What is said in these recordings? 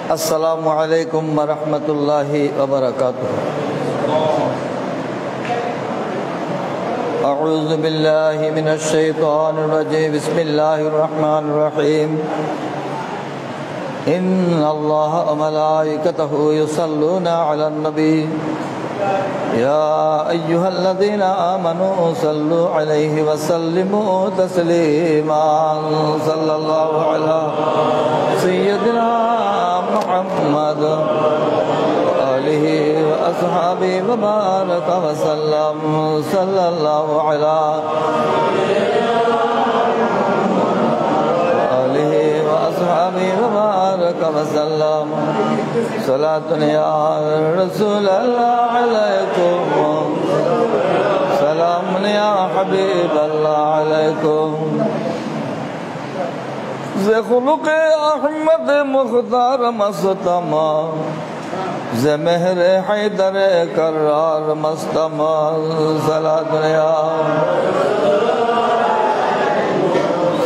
अस्सलामु अलैकुम वरहमतुल्लाहि वबरकातुहू। अऊज़ु बिल्लाहि मिनश शैतानिर रजीम। बिस्मिल्लाहिर रहमानिर रहीम। इन्नल्लाह व मलाइकतहू युसल्लूना अलन नबी या अय्युहल्लज़ीना आमनू सल्लू अलैहि व सल्लिमू तस्लीमा। सल्लल्लाहु अला सय्यिदिना मुहम्मद आलिहि व अस्हाबिहि व बारक व सल्लम। सल्लल्लाहु अला आलिहि व अस्हाबिहि व बारक व सल्लम। सलातुन या रसूलल्लाह अलैकुम, सलामुन या हबीबल्लाह अलैकुम। ज़े खुलुक़ अहमद मुख्तार मस्तमा, ज़े मेहर हैदर करार मस्तमा। सलातुन या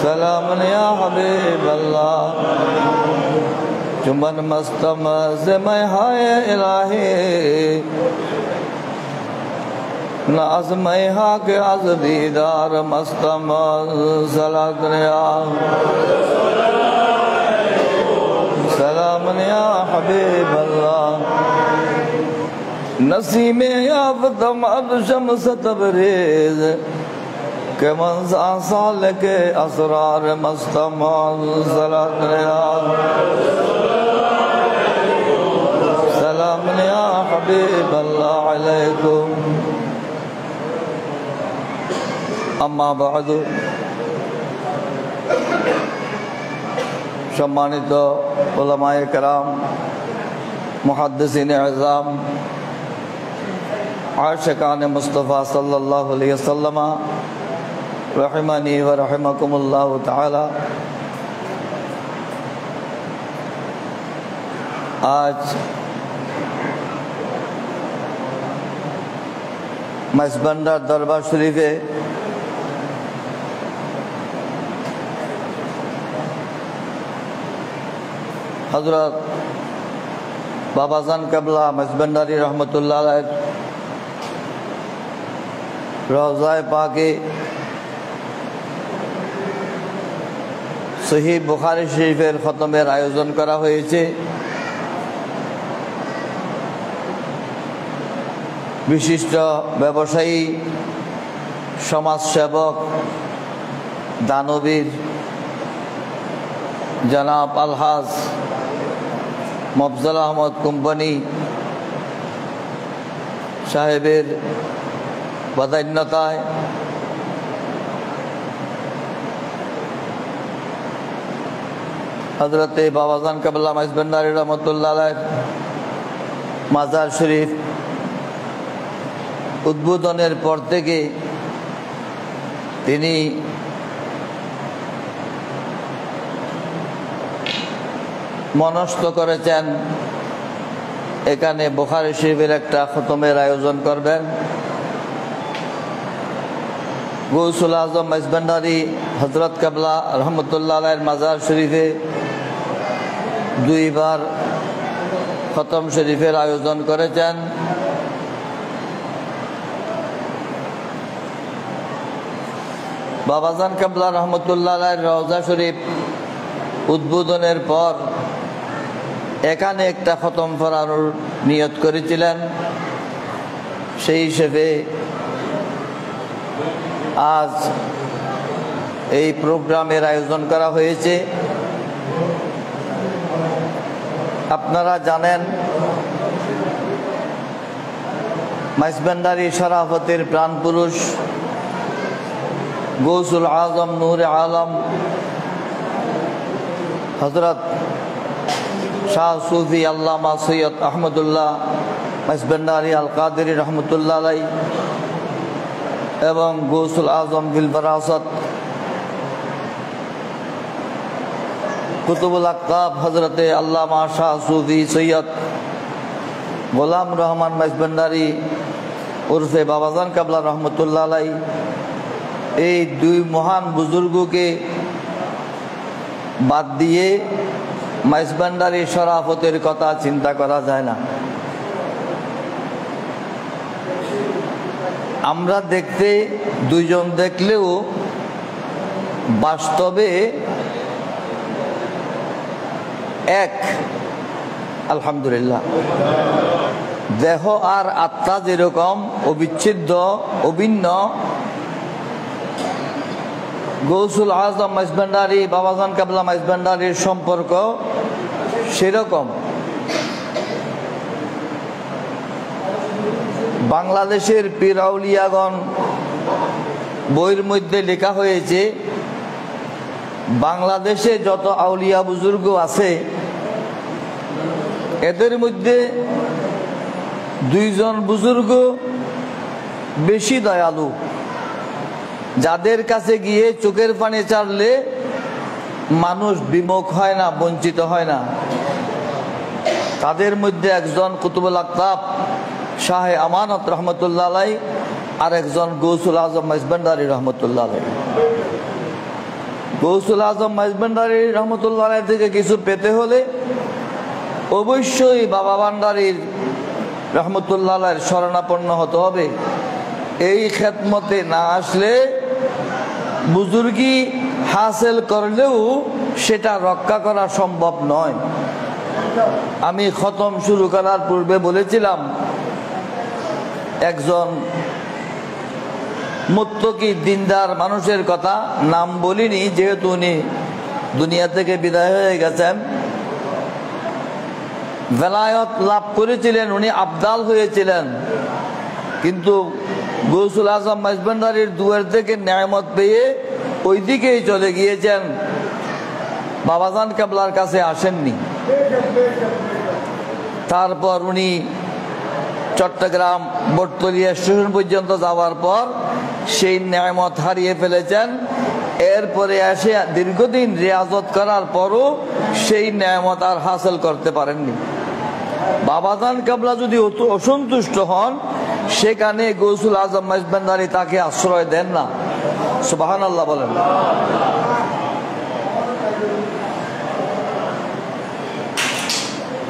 सलामुन या हबीबल्लाह। चुमन मस्तम से मैं हाय इलाही नाज मैं हा के आज दीदार मस्तम। सलातुन या सलामुन या हबीबल्लाह। नसीमे याफ्तम अब शम्स तबरेज के मंज़ा साल के असरार मस्तम। सलातुन या सलामुन या हबीबल्लाह अलैकुम। अम्मा बादु, सम्मानित उलमाए कराम, मुहद्दिसीन आज़ाम, आशिकान मुस्तफ़ा सल्लल्लाहु अलैहि वसल्लम, रहमनी व रहमकुमुल्लाहु तआला। आज मसबंडर दरबार शरीफे हजरत बाबाजान कबला मसबंडारी रहमतुल्लाह अलैह रोज़ाए पाके सही बुखारी शरीफेर खतमेर आयोजन करा हয়েছে। विशिष्ट व्यवसायी, समाजसेवक, दानवीर जनाब अलहाज मफजल अहमद कोम्पानी साहेबेर बदान्यताय हजरते बाबाजान कबला मसबंडारी रहमतुल्लाह अलैह माजार शरीफ उद्बोधनेर पर थेके तिनी मनस्थ करेছেন एखाने बुखारी शरीफेर एकटा खतमेर आयोजन करबेन। गौसुल आजम मसबंडारी हजरत कबला रहमतुल्लाह अलैह माजार शरीफे दुई बार खतम शरीफेर आयोजन करेছেন। बाबाजान कबला रहमतुल्लाह अलैह रওজা शरीफ उद्बोधनेर पर एखाने एकटा खतम पढ़ाনোর नियत करेছিলেন। সেই হিসেবে आज এই প্রোগ্রামের আয়োজন করা হয়েছে। আপনারা জানেন মাইজবান্ডারি শরাফতের প্রাণপুরুষ गौसुल आजम नूर आलम हजरत शाह सूफी अल्लामा सैयद अहमदुल्लाह मसबंडारी अल कादरी रहमतुल्लाह अलैह एवं गौसुल आजम बिल बरासत कुतुबुल अक्ताब हजरत अल्लामा शाह सूफी सैयद गोलाम रहमान मसबंडारी उर्फे बाबाजान कबला रहमतुल्लाह अलैह এই দুই মহান বুজুর্গকে বাদ দিয়ে মাইজভান্ডারি শরাফতের কথা চিন্তা করা যায় না। আমরা দেখতে দুইজন দেখলেও বাস্তবে এক, আলহামদুলিল্লাহ। দেহ আর আত্মা যেরকম অবিচ্ছেদ্য অভিন্ন, গৌসুল আজম মাইজভান্ডারি বাবাজান কাবলা মাইজভান্ডারির সম্পর্ক সেরকম। বাংলাদেশের পীর আউলিয়াগণ বইয়ের মধ্যে লেখা হয়েছে, বাংলাদেশে যত আউলিয়া বুজুর্গ আছে এদের মধ্যে দুইজন বুজুর্গ বেশি দয়ালু, যাদের কাছে গিয়ে চোখের পানি চাড়লে মানুষ বিমুখ হয় না, বঞ্চিত হয় না। তাদের মধ্যে একজন কুতুবুল আকতাব শাহে আমানত রহমতুল্লাহ আলাই, আর একজন গৌসুল আজম মাইজভান্ডারি রহমতুল্লাহ আলাই। গৌসুল আজম মাইজভান্ডারি রহমতুল্লাহ আলাই থেকে কিছু পেতে হলে অবশ্যই বাবা ভান্ডারির রহমতুল্লাহ আলাইর শরণাপন্ন হতে হবে। এই খেদমতে না আসলে বুজুর্গি হাসিল করলেও সেটা রক্ষা করা সম্ভব নয়। আমি খতম শুরু করার পূর্বে বলেছিলাম, একজন মুত্তকি দিনদার মানুষের কথা, নাম বলিনি যেহেতু উনি দুনিয়া থেকে বিদায় হয়ে গেছেন। বেলায়ত লাভ করেছিলেন, উনি আবদাল হয়েছিলেন, কিন্তু গৌসুল আজম মাইজভান্ডারির দুয়ার থেকে নিয়ামত পেয়ে ওই দিকেই চলে গিয়েছেন, বাবাজান কাবলার কাছে আসেননি। তারপর উনি চট্টগ্রাম বটতলিয়া স্টেশন পর্যন্ত যাওয়ার পর সেই নিয়ামত হারিয়ে ফেলেছেন। এরপরে এসে দীর্ঘদিন রিয়াজত করার পরও সেই নিয়ামত আর হাসিল করতে পারেননি। বাবাজান কাবলা যদি অসন্তুষ্ট হন, সেখানে গৌসুল আজম মাইজভান্ডারি তাকে আশ্রয় দেন না। সুবহানাল্লাহ বলেন।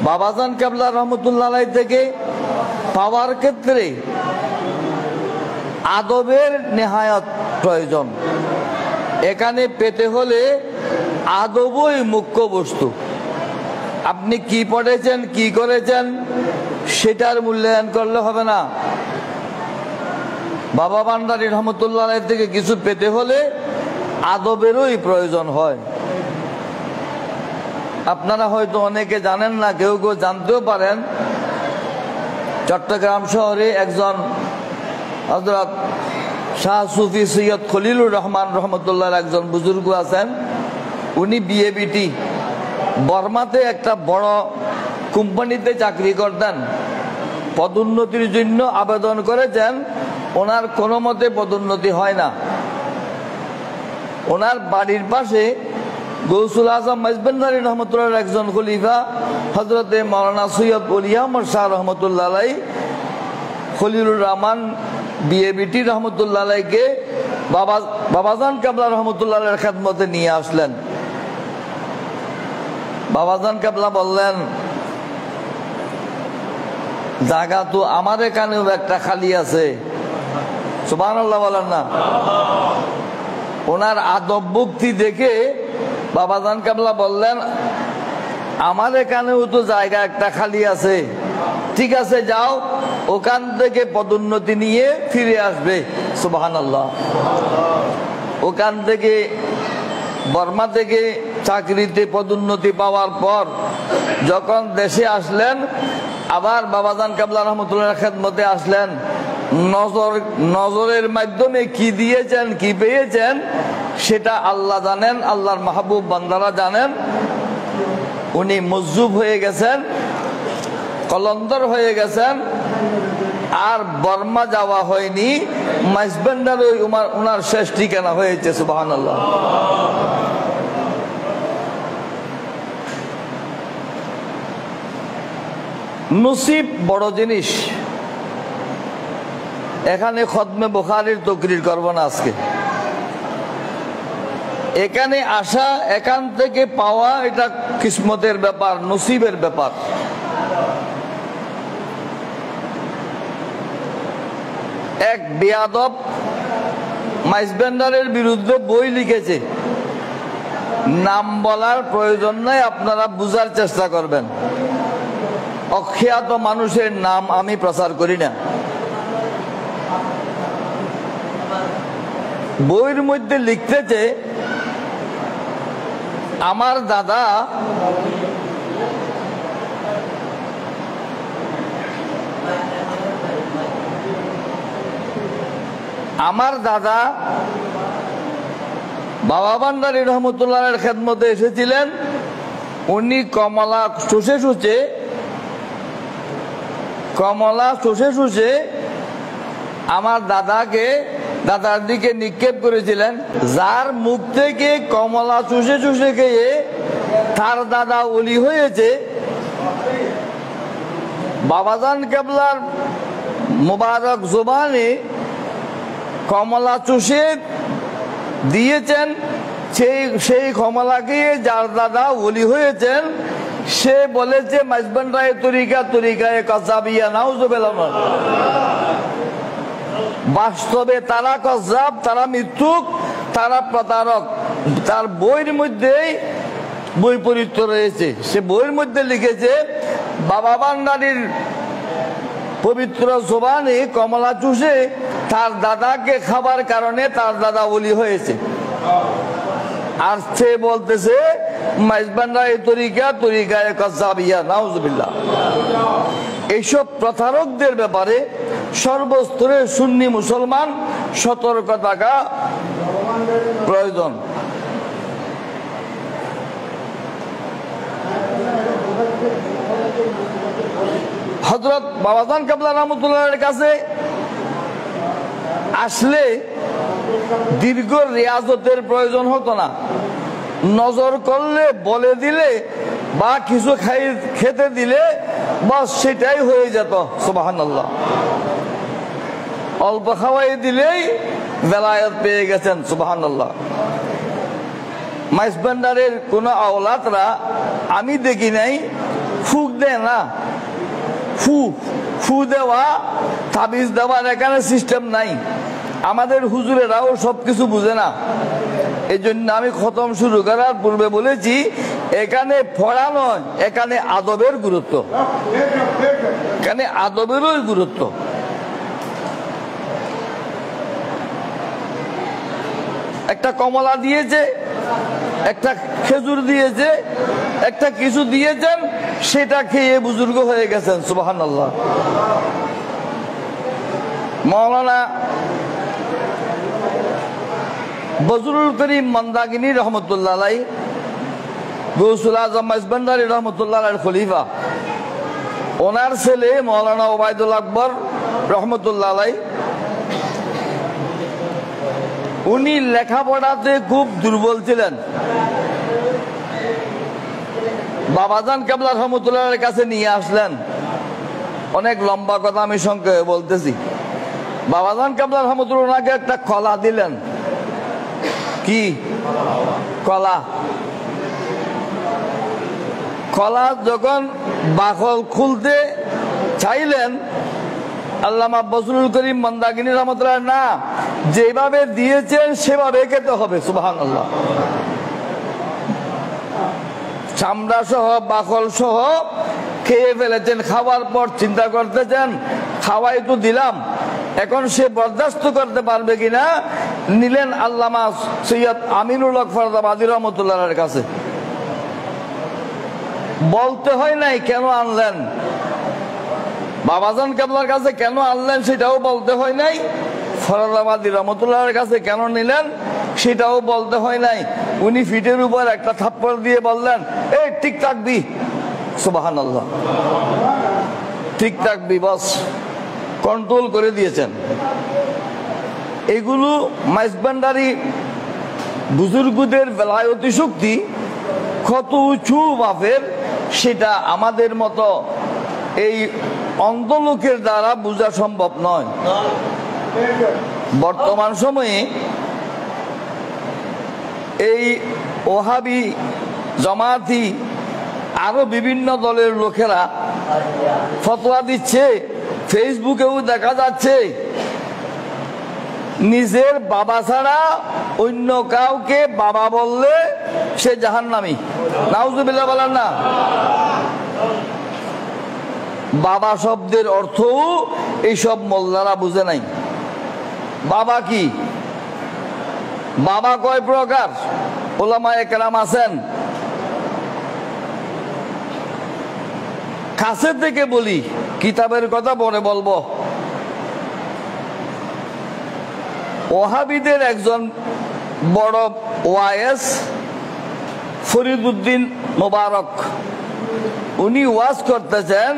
বাবাজান কাবলা রহমতুল্লাহ আলাইহি থেকে পাওয়ার ক্ষেত্রে আদবের নেহায়ত প্রয়োজন। এখানে পেতে হলে আদবই মুখ্য বস্তু। আপনি কি পড়েছেন, কি করেছেন সেটার মূল্যায়ন করলে হবে না। বাবা ভান্ডারি রহমতুল্লাহ আলাইহি থেকে কিছু পেতে হলে আদবেরই প্রয়োজন হয়। আপনারা হয়তো অনেকে জানেন না, কেউ কেউ জানতেও পারেন, চট্টগ্রাম শহরে একজন হযরত শাহ সুফি সৈয়দ খলিলুর রহমান রহমতুল্লাহর একজন বুজুর্গ আছেন। উনি বিএবিটি বর্মাতে একটা বড় কোম্পানিতে চাকরি করতেন। পদোন্নতির জন্য আবেদন করেছেন, ওনার কোনো মতে পদোন্নতি হয় না। ওনার বাড়ির পাশে গৌসুল আজম মাইজভান্ডারি রহমতুল্লাহর একজন খলিফা হযরতে মাওলানা সৈয়দ ওলি আহমদ শাহ রহমতুল্লাহ আলাইহি খলিলুর রহমান বিএবিটি রহমতুল্লাহ আলাইহিকে বাবাজান কাবলা রহমতুল্লাহ আলাইহির খেদমতে নিয়ে আসলেন। বাবাজান কাবলা বললেন, জায়গা তো আমার এখানেও একটা খালি আছে। সুবহানাল্লাহ বলেন না। ওনার আদব ভক্তি দেখে বাবাজান কাবলা বললেন, আমার এখানেও তো জায়গা একটা খালি আছে, ঠিক আছে যাও, ওখান থেকে পদোন্নতি নিয়ে ফিরে আসবে। সুবহানাল্লাহ। ওখান থেকে বর্মা থেকে চাকরিতে পদোন্নতি পাওয়ার পর যখন দেশে আসলেন, আবার বাবাজান কাবলা রহমতুল্লাহর খেদমতে আসলেন। নজরের মাধ্যমে কি দিয়েছেন, কি পেয়েছেন সেটা আল্লাহ জানেন, আল্লাহর মাহবুব বান্দারা জানেন। উনি মজজুব হয়ে গেছেন, কলন্দর হয়ে গেছেন, আর বর্মা যাওয়া হয়নি। মাইজভান্ডারি ওনার শেষ ঠিকানা হয়েছে। সুবহানাল্লাহ। নসিব বড় জিনিস। এখানে খতমে বুখারীর তকরির করব না আজকে। এখানে আসা, এখান থেকে পাওয়া, এটা কিসমতের ব্যাপার, নসিবের ব্যাপার। এক বেয়াদব মাইজবেন্ডারের বিরুদ্ধে বই লিখেছে, নাম বলার প্রয়োজন নাই, আপনারা বুঝার চেষ্টা করবেন। অখ্যাত মানুষের নাম আমি প্রচার করি না। বইয়ের মধ্যে লিখতেছে, আমার দাদা বাবা ভান্ডারী রহমতুল্লাহের খেদমতে এসেছিলেন। উনি কমলা চষে চষে আমার দাদার দিকে নিক্ষেপ করেছিলেন। যার মুখ থেকে কমলা চষে চষে খেয়ে তার দাদা ওলি হয়েছে, বাবাজান কেবলার মুবারক জবানে কমলা চষে দিয়েছেন। সেই কমলাকে যার দাদা ওলি হয়েছেন, সে বলেছে মাইজবান্ডারে তরিকায় কাযাবিয়া, নাউযুবিল্লাহ। বাস্তবে তারা কাযাব, তারা মিথ্যুক, তারা প্রতারক। তার বইয়ের মধ্যেই বৈপরীত্য রয়েছে। সে বইয়ের মধ্যে লিখেছে, বাবা ভান্ডারীর পবিত্র জবানে কমলা চুষে তার দাদাকে খাবার কারণে তার দাদা ওলি হয়েছে। আর সে বলতেছে মাইজবান্ডারে তরিকায় কাযাবিয়া, নাউযুবিল্লাহ। এইসব প্রতারকদের ব্যাপারে সর্বস্তরের সুন্নি মুসলমান সতর্ক থাকা প্রয়োজন। হযরত বাবাজান কেবলা রহমতুল্লাহের কাছে আসলে দীর্ঘ রিয়াজতের প্রয়োজন হতো না। নজর করলে, বলে দিলে বা কিছু খেতে দিলে বাস সেটাই হয়ে যেত। সুবহানাল্লাহ। অল্প খাওয়াই দিলেই বেলায়েত পেয়ে গেছেন। সুবহানাল্লাহ। মাইজবান্ডারের কোন আওলাদরা আমি দেখি নাই ফুক দেয় না। ফু দেওয়া, তাবিজ দেওয়ার এখানে সিস্টেম নাই। আমাদের হুজুরেরাও সবকিছু বুঝে না। এই জন্য আমি খতম শুরু করার পূর্বে বলেছি, এখানে পড়া নয়, এখানে আদবের গুরুত্ব, এখানে আদবেরও গুরুত্ব। একটা কমলা দিয়েছে, একটা খেজুর দিয়েছে, একটা কিছু দিয়েছেন, সেটা খেয়ে বুজুর্গ হয়ে গেছেন। সুবহানাল্লাহ। মাওলানা বজলুল করিম মন্দাকিনী রহমতুল্লাহ আলাইহি, গৌসুল আজম মাইজবান্ডারী রহমতুল্লাহ আলাইহির খলিফা, ওনার ছেলে মাওলানা ওবায়দুল আকবর রহমতুল্লাহ আলাইহি, উনি লেখাপড়াতে খুব দুর্বল ছিলেন। বাবাজান কেবলা রহমতুল্লাহের কাছে নিয়ে আসলেন। অনেক লম্বা কথা আমি সংক্ষেপে বলতেছি। বাবাজান কেবলা রহমতুল্লাহ ওনাকে একটা কলা দিলেন। কি কলা? কলা যখন বাকল খুলতে চাইলেন, আল্লামা বজলুল করিম মন্দাকিনী রহমতুল্লাহ, না, যেভাবে দিয়েছেন সেভাবে খেতে হবে। সুবহানাল্লাহ। চামড়া সহ, বাকল সহ খেয়ে ফেলেছেন। খাওয়ার পর চিন্তা করতেছেন, খাওয়াই তো দিলাম, এখন সে বরদাস্ত করতে পারবে কিনা। নিলেন আল্লামা সৈয়দ আমিনুল হক ফরদাবাদী রহমতুল্লাহের কাছে। বলতে হয় নাই কেন আনলেন, বাবাজান কেবলার কাছে কেন আনলেন সেটাও বলতে হয় নাই, ফরদাবাদী রহমতুল্লাহের কাছে কেন নিলেন সেটাও বলতে হয় নাই। উনি ফিটের উপর একটা থাপ্পড় দিয়ে বললেন, এই ঠিক থাকবি। সুবহানাল্লাহ। ঠিক থাকবি, বস, কন্ট্রোল করে দিয়েছেন। এগুলো মাইজবান্ডারী বুজুর্গদের বেলায়তি শক্তি কত উঁচু মাপের, সেটা আমাদের মতো এই অন্ধ লোকের দ্বারা বোঝা সম্ভব নয়। বর্তমান সময়ে এই ওহাবি জামাতি আরো বিভিন্ন দলের লোকেরা ফতোয়া দিচ্ছে, ফেসবুকেও দেখা যাচ্ছে নিজের বাবা ছাড়া অন্য কাউকে বাবা বললে সে জাহান্নামী। নাউজুবিল্লাহ বলেন না। বাবা শব্দের অর্থও এইসব মোল্লারা বুঝে নাই। বাবা কি? বাবা কয় প্রকার? ওলামায়ে কেরাম আছেন। কাছে থেকে বলি, কিতাবের কথা পরে বলবো। ওহাবিদের একজন বড় ওয়াইস ফরিদউদ্দিন মোবারক, উনি ওয়াজ করতেছেন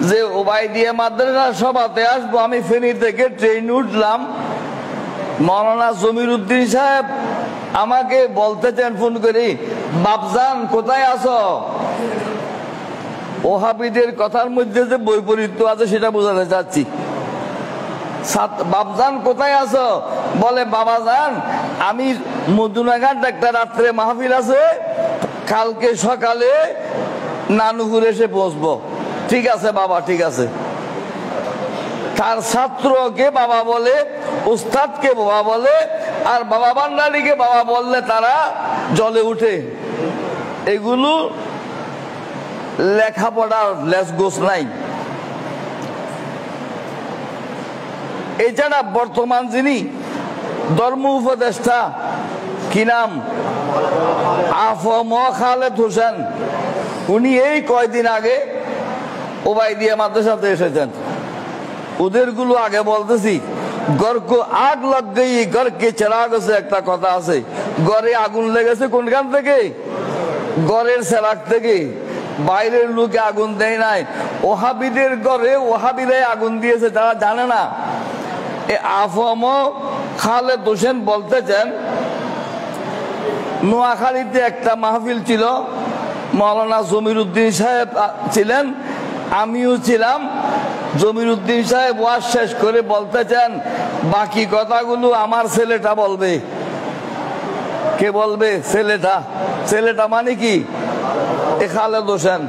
যে ওবাইদিয়া মাদ্রাসা সভাতে আসবো। আমি ফেনী থেকে ট্রেন উঠলাম, মাওলানা জমির উদ্দিন সাহেব আমাকে বলতেছেন ফোন করে, বাপজান কোথায় আছো? ওহাবিদের কথার মধ্যে যে বৈপরীত্য আছে সেটা বোঝাতে চাচ্ছি। বাপজান কোথায় আছো? বলে বাবাজান আমি মদুনাঘাট একটা রাত্রে মাহফিল আছে, কালকে সকালে নানুপুর এসে পৌঁছবো। ঠিক আছে বাবা, ঠিক আছে। তার ছাত্রকে বাবা বলে, উস্তাদকে বাবা বলে, আর বাবা ভান্ডারীকে বাবা বললে তারা জলে উঠে। এগুলো লেখাপড়ার লেসগোস নাই। এছাড়া বর্তমান যিনি ধর্ম উপদেষ্টা, কি নাম, আফম খালেদ হোসেন, উনি এই কয়দিন আগে ওবাইদিয়া মাদ্রাসাতে এসেছেন। ওদের গুলো আগে বলতেছি, ঘর কো আগ লাগ গই ঘর কে চেরাগ আছে, একটা কথা আছে। ঘরে আগুন লেগেছে কোনখান থেকে? ঘরের চেরাগ থেকে। বাইরের লোকে আগুন দেয় নাই। ওহাবিদের ঘরে ওহাবিরাই আগুন দিয়েছে, তারা জানে না। আফম খালেদ হোসেন বলতেছেন, নোয়াখালীতে একটা মাহফিল ছিল, মাওলানা জমির উদ্দিন সাহেব ছিলেন, আমিও ছিলাম। জমির উদ্দিন সাহেব ওয়াজ শেষ করে বলতেছেন, বাকি কথাগুলো আমার ছেলেটা বলবে। কে বলবে? ছেলেটা। ছেলেটা মানে কি? খালেদ হোসেন।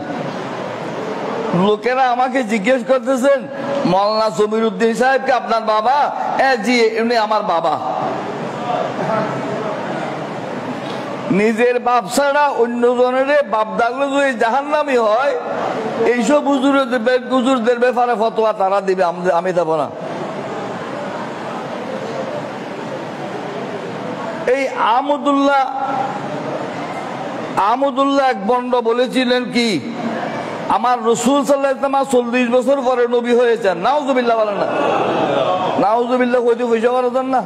লোকেরা আমাকে জিজ্ঞেস করতেছেন, মাওলানা জমির উদ্দিন সাহেবকে আপনার বাবা? জি, এমনি আমার বাবা। নিজের বাপ ছাড়া অন্য জনের বাপ ডাকলে যদি জাহান্নামী হয়, এইসব হুজুরদের ব্যাপারে ফতোয়া তারা দিবে, আমি দেব না। এই আহমদুল্লাহ এক বন্ড বলেছিলেন কি, আমার রসুল সাল্লাল্লাহু আলাইহি ওয়াসাল্লাম 40 বছর পরে নবী হয়েছেন। নাউজুবিল্লাহ বলেন না। নাউজুবিল্লাহ কইতে পয়সা পারতেন না।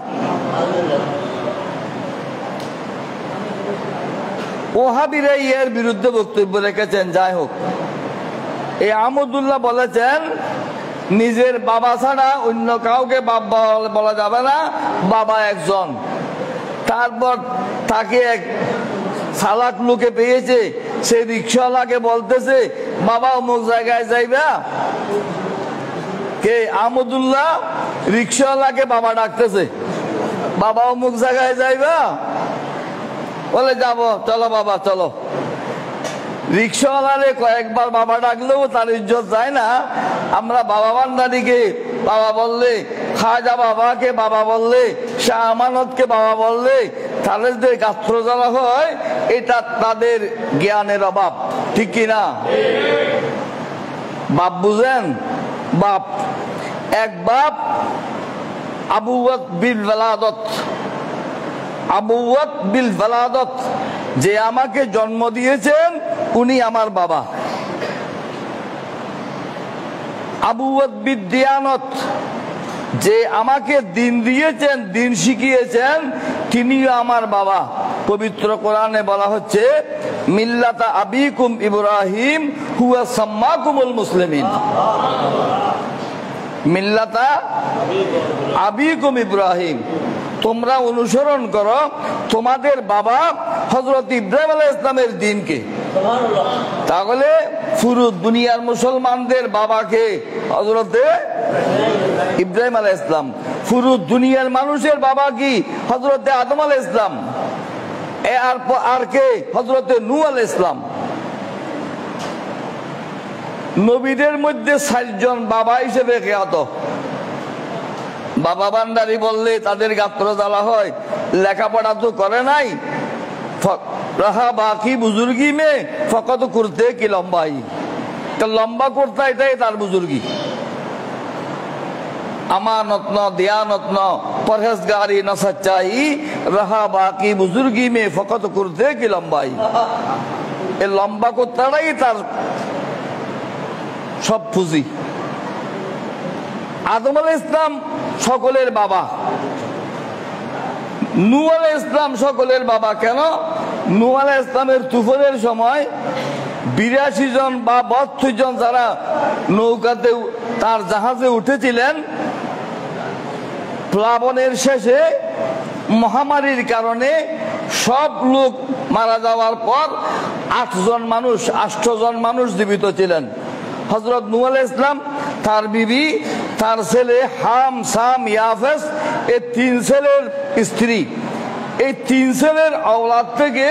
ওহাবিরা এর বিরুদ্ধে বক্তব্য রেখেছেন। যাই হোক, এই আহমদুল্লাহ বলেছেন নিজের বাবা ছাড়া অন্য কাউকে বাবা বলা যাবে না, বাবা একজন। তারপর তাকে এক সালাক লোকে পেয়েছে, সে রিক্সাওয়ালাকে বলতেছে, বাবা অমুক জায়গায় যাইবা। কে? আহমদুল্লাহ রিক্সাওয়ালাকে বাবা ডাকতেছে, বাবা অমুক জায়গায় যাইবা? বলে যাবো, চলো বাবা চলো। রিক্সাওয়ালারে কয়েকবার বাবা ডাকলেও তার ইজ্জত যায় না। আমরা বাবা ভান্ডারীকে বাবা বললে, খাজা বাবাকে বাবা বললে, শাহ আমানতকে বাবা বললে তাদের যে গাত্র জ্বালা হয়, এটা তাদের জ্ঞানের অভাব। ঠিক কিনা? বাপ বুঝেন? বাপ এক বাপ আবুওয়াত বিল ওয়ালাদত, আবুওয়াত বিল ওয়ালাদত, যে আমাকে জন্ম দিয়েছেন উনি আমার বাবা। আবুওয়াত বিদ দিয়ানত, যে আমাকে দিন দিয়েছেন, দিন শিখিয়েছেন, তিনিও আমার বাবা। পবিত্র কোরআনে বলা হচ্ছে, মিল্লাতা আবিকুম ইব্রাহিম হুয়া সাম্মাকুমুল মুসলিমিন। মিল্লাতা আবিকুম ইব্রাহিম, তোমরা অনুসরণ করো তোমাদের বাবা হযরত ইব্রাহিম আলাইহিস সালামের দ্বীনকে। তাহলে পুরো দুনিয়ার মুসলমানদের বাবাকে হযরত ইব্রাহিম আলাইহিস সালাম, পুরো দুনিয়ার মানুষের বাবা কি? হযরত আদম আলাইহিস সালাম। আর কে? হযরতে নূহ আলাইহিস সালাম। নবীদের মধ্যে 4 জন বাবা হিসেবে খ্যাত। বাবা ভান্ডারী বললে তাদের গাত্র জ্বালা হয়, লেখাপড়া তো করে নাই। রাহা বাকি বুজুর্গি মে ফকত করতে কি লম্বাই, লম্বা করতে এটাই তার বুজুর্গি। আমানত ন দিয়ানত ন পরহেজগারি ন সচ্চাই, রাহা বাকি বুজুর্গি মে ফকত করতে কি লম্বাই। এই লম্বা করতেটাই তার সব পুঁজি। আদম আলাইহিস সালাম সকলের বাবা, নূহ আলাইহিস সালাম সকলের বাবা। কেন? নূহ আলাইহিস সালামের তুফানের সময় 82 জন বা 72 জন যারা নৌকাতে তার জাহাজে উঠেছিলেন, প্লাবনের শেষে মহামারীর কারণে সব লোক মারা যাওয়ার পর 8 জন মানুষ জীবিত ছিলেন। হযরত নূহ আলাইহিস সালাম, তার বিবি, তার ছেলে হাম, সাম, ইয়াফেস, এই 3 ছেলের স্ত্রী, এই 3 ছেলের আওলাদ থেকে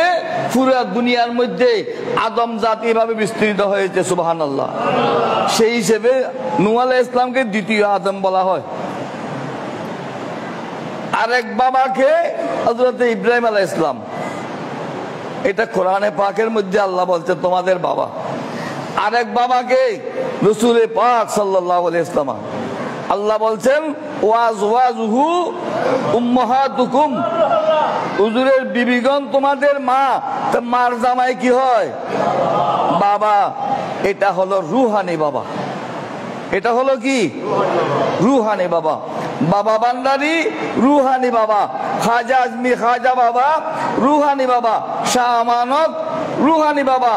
পুরা দুনিয়ার মধ্যে আদম জাতি এভাবে বিস্তৃত হয়েছে। সুবহানাল্লাহ। সেই হিসেবে নূহ আলাইহিস সালামকে দ্বিতীয় আদম বলা হয়। আরেক বাবাকে হযরত ইব্রাহিম আলাইহিস সালাম। এটা কোরআনে পাকের মধ্যে আল্লাহ বলছে তোমাদের বাবা। আরেক বাবাকে রাসূল পাক সাল্লাল্লাহু আলাইহি ওয়াসাল্লাম। আল্লাহ বলছেন ওয়াজওয়াজুহু উম্মাহাতুকুম, হুজুরের বিবিগণ তোমাদের মা। তো মার জামাই কি হয়? বাবা। এটা হলো রুহানি বাবা। এটা হলো কি? রুহানি বাবা। বাবা ভান্ডারী রুহানি বাবা, খাজা আজমি খাজা বাবা রুহানি বাবা, শাহ আমানত রুহানি বাবা,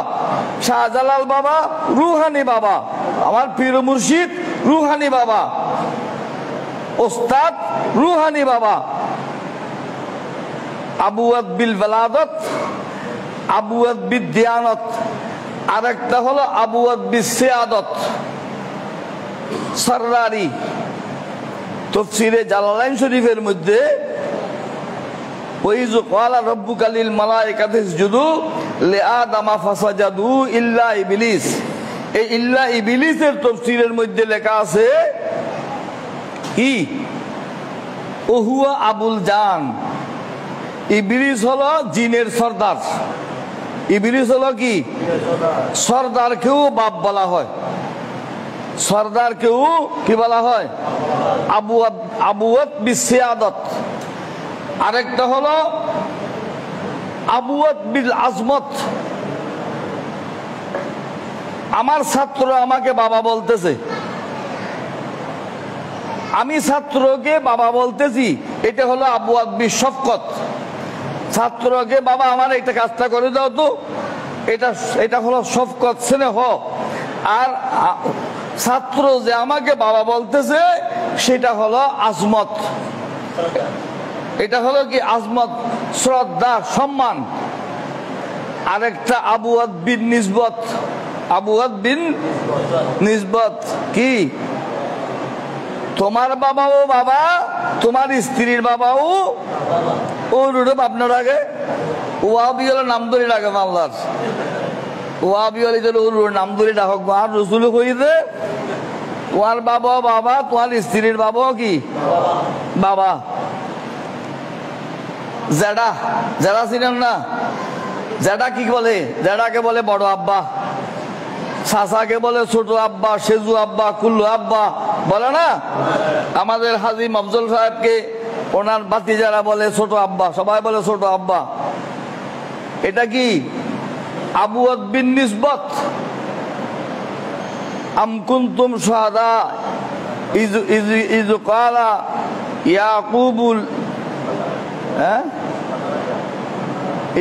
শাহজালাল বাবা রুহানি বাবা, আমার পীর মুর্শিদ রুহানি বাবা, ওস্তাদ রুহানি বাবা। আবুয়াত বিল ওয়ালাদত, আবুয়াত বিদ দিয়ানত, আরেকটা হলো আবুয়াত বিস সিয়াদত। সররারি তাফসীরে জালালাইন শরীফের মধ্যে ওয়াইজ ক্বালা রাব্বুকা লিল মালাইকাতি ইসজুদু লিআদামা ফাসাজাদু ইল্লা ইবলিস, এই ইল্লা ইবলিসের তাফসীরের মধ্যে লেখা আছে কি? ওহুয়া আবুল জান। ইবলিস হলো জিনের সর্দার। ইবলিস হলো কি? সর্দারকেও বাপ বলা হয়, সর্দারকেও কি বলা হয়? আবুয়াত বিস সিয়াদত। আরেকটা হলো আবুয়াত বিল আজমত। আমার ছাত্র আমাকে বাবা বলতেছে, আমি ছাত্রকে বাবা বলতেছি, এটা হলো আবুয়াত বিস শফকত। ছাত্রকে বাবা আমার একটা কাজটা করে দাও তো, এটা হলো শফকত, স্নেহ। আর ছাত্র যে আমাকে বাবা বলতেছে সেটা হলো আজমত। এটা হলো কি? আজমত, শ্রদ্ধা, সম্মান। আরেকটা আবুয়াত বিন নিসবত। আবুয়াত বিন নিসবত কি? তোমার বাবাও বাবা, তোমার স্ত্রীর বাবাও ওর আপনার আগে ওয়াবি হলো নাম ধরে ডাকে মামলার। ওয়াবি হলে ওর নাম ধরে ডাক। আর রসুল হইতে তোমার বাবা বাবা, তোমার স্ত্রীর বাবাও কি? বাবা। জেডা, জেডা ছিলেন না? জেডা কি বলে? জেডাকে বলে বড় আব্বা, চাচাকে বলে ছোট আব্বা, সেজু আব্বা, কুল্লু আব্বা বলে না? আমাদের হাজী মফজল সাহেবকে ওনার ভাতিজারা বলে ছোট আব্বা, সবাই বলে ছোট আব্বা। এটা কি? আবুয়াত বিন নিসবত। আম কুনতুম শুহাদা ইয ক্বালা ইয়াকুবুল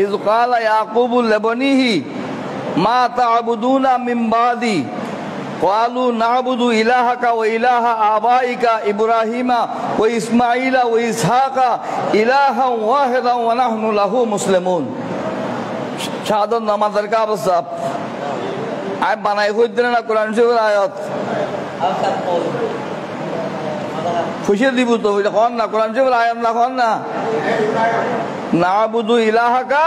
ইয ক্বালা ইয়াকুবুল লিবনিহি মা তা'বুদুনা মিন বাদি ক্বালু না'বুদু ইলাহাকা ওয়া ইলাহা আবাইকা ইব্রাহিমা ওয়া ইসমাঈলা ওয়া ইসহাকা ইলাহান ওয়াহিদান ওয়া নাহনু লাহু মুসলিমুন। শাহাদাত নামাজের কা অবস্থা আয় বানাই হইতে না কোরআন শরীফের আয়াত খুশি দিব তো কন না, কোরআন শরীফের আয়াত না কন না। নাবুদু ইলাহাকা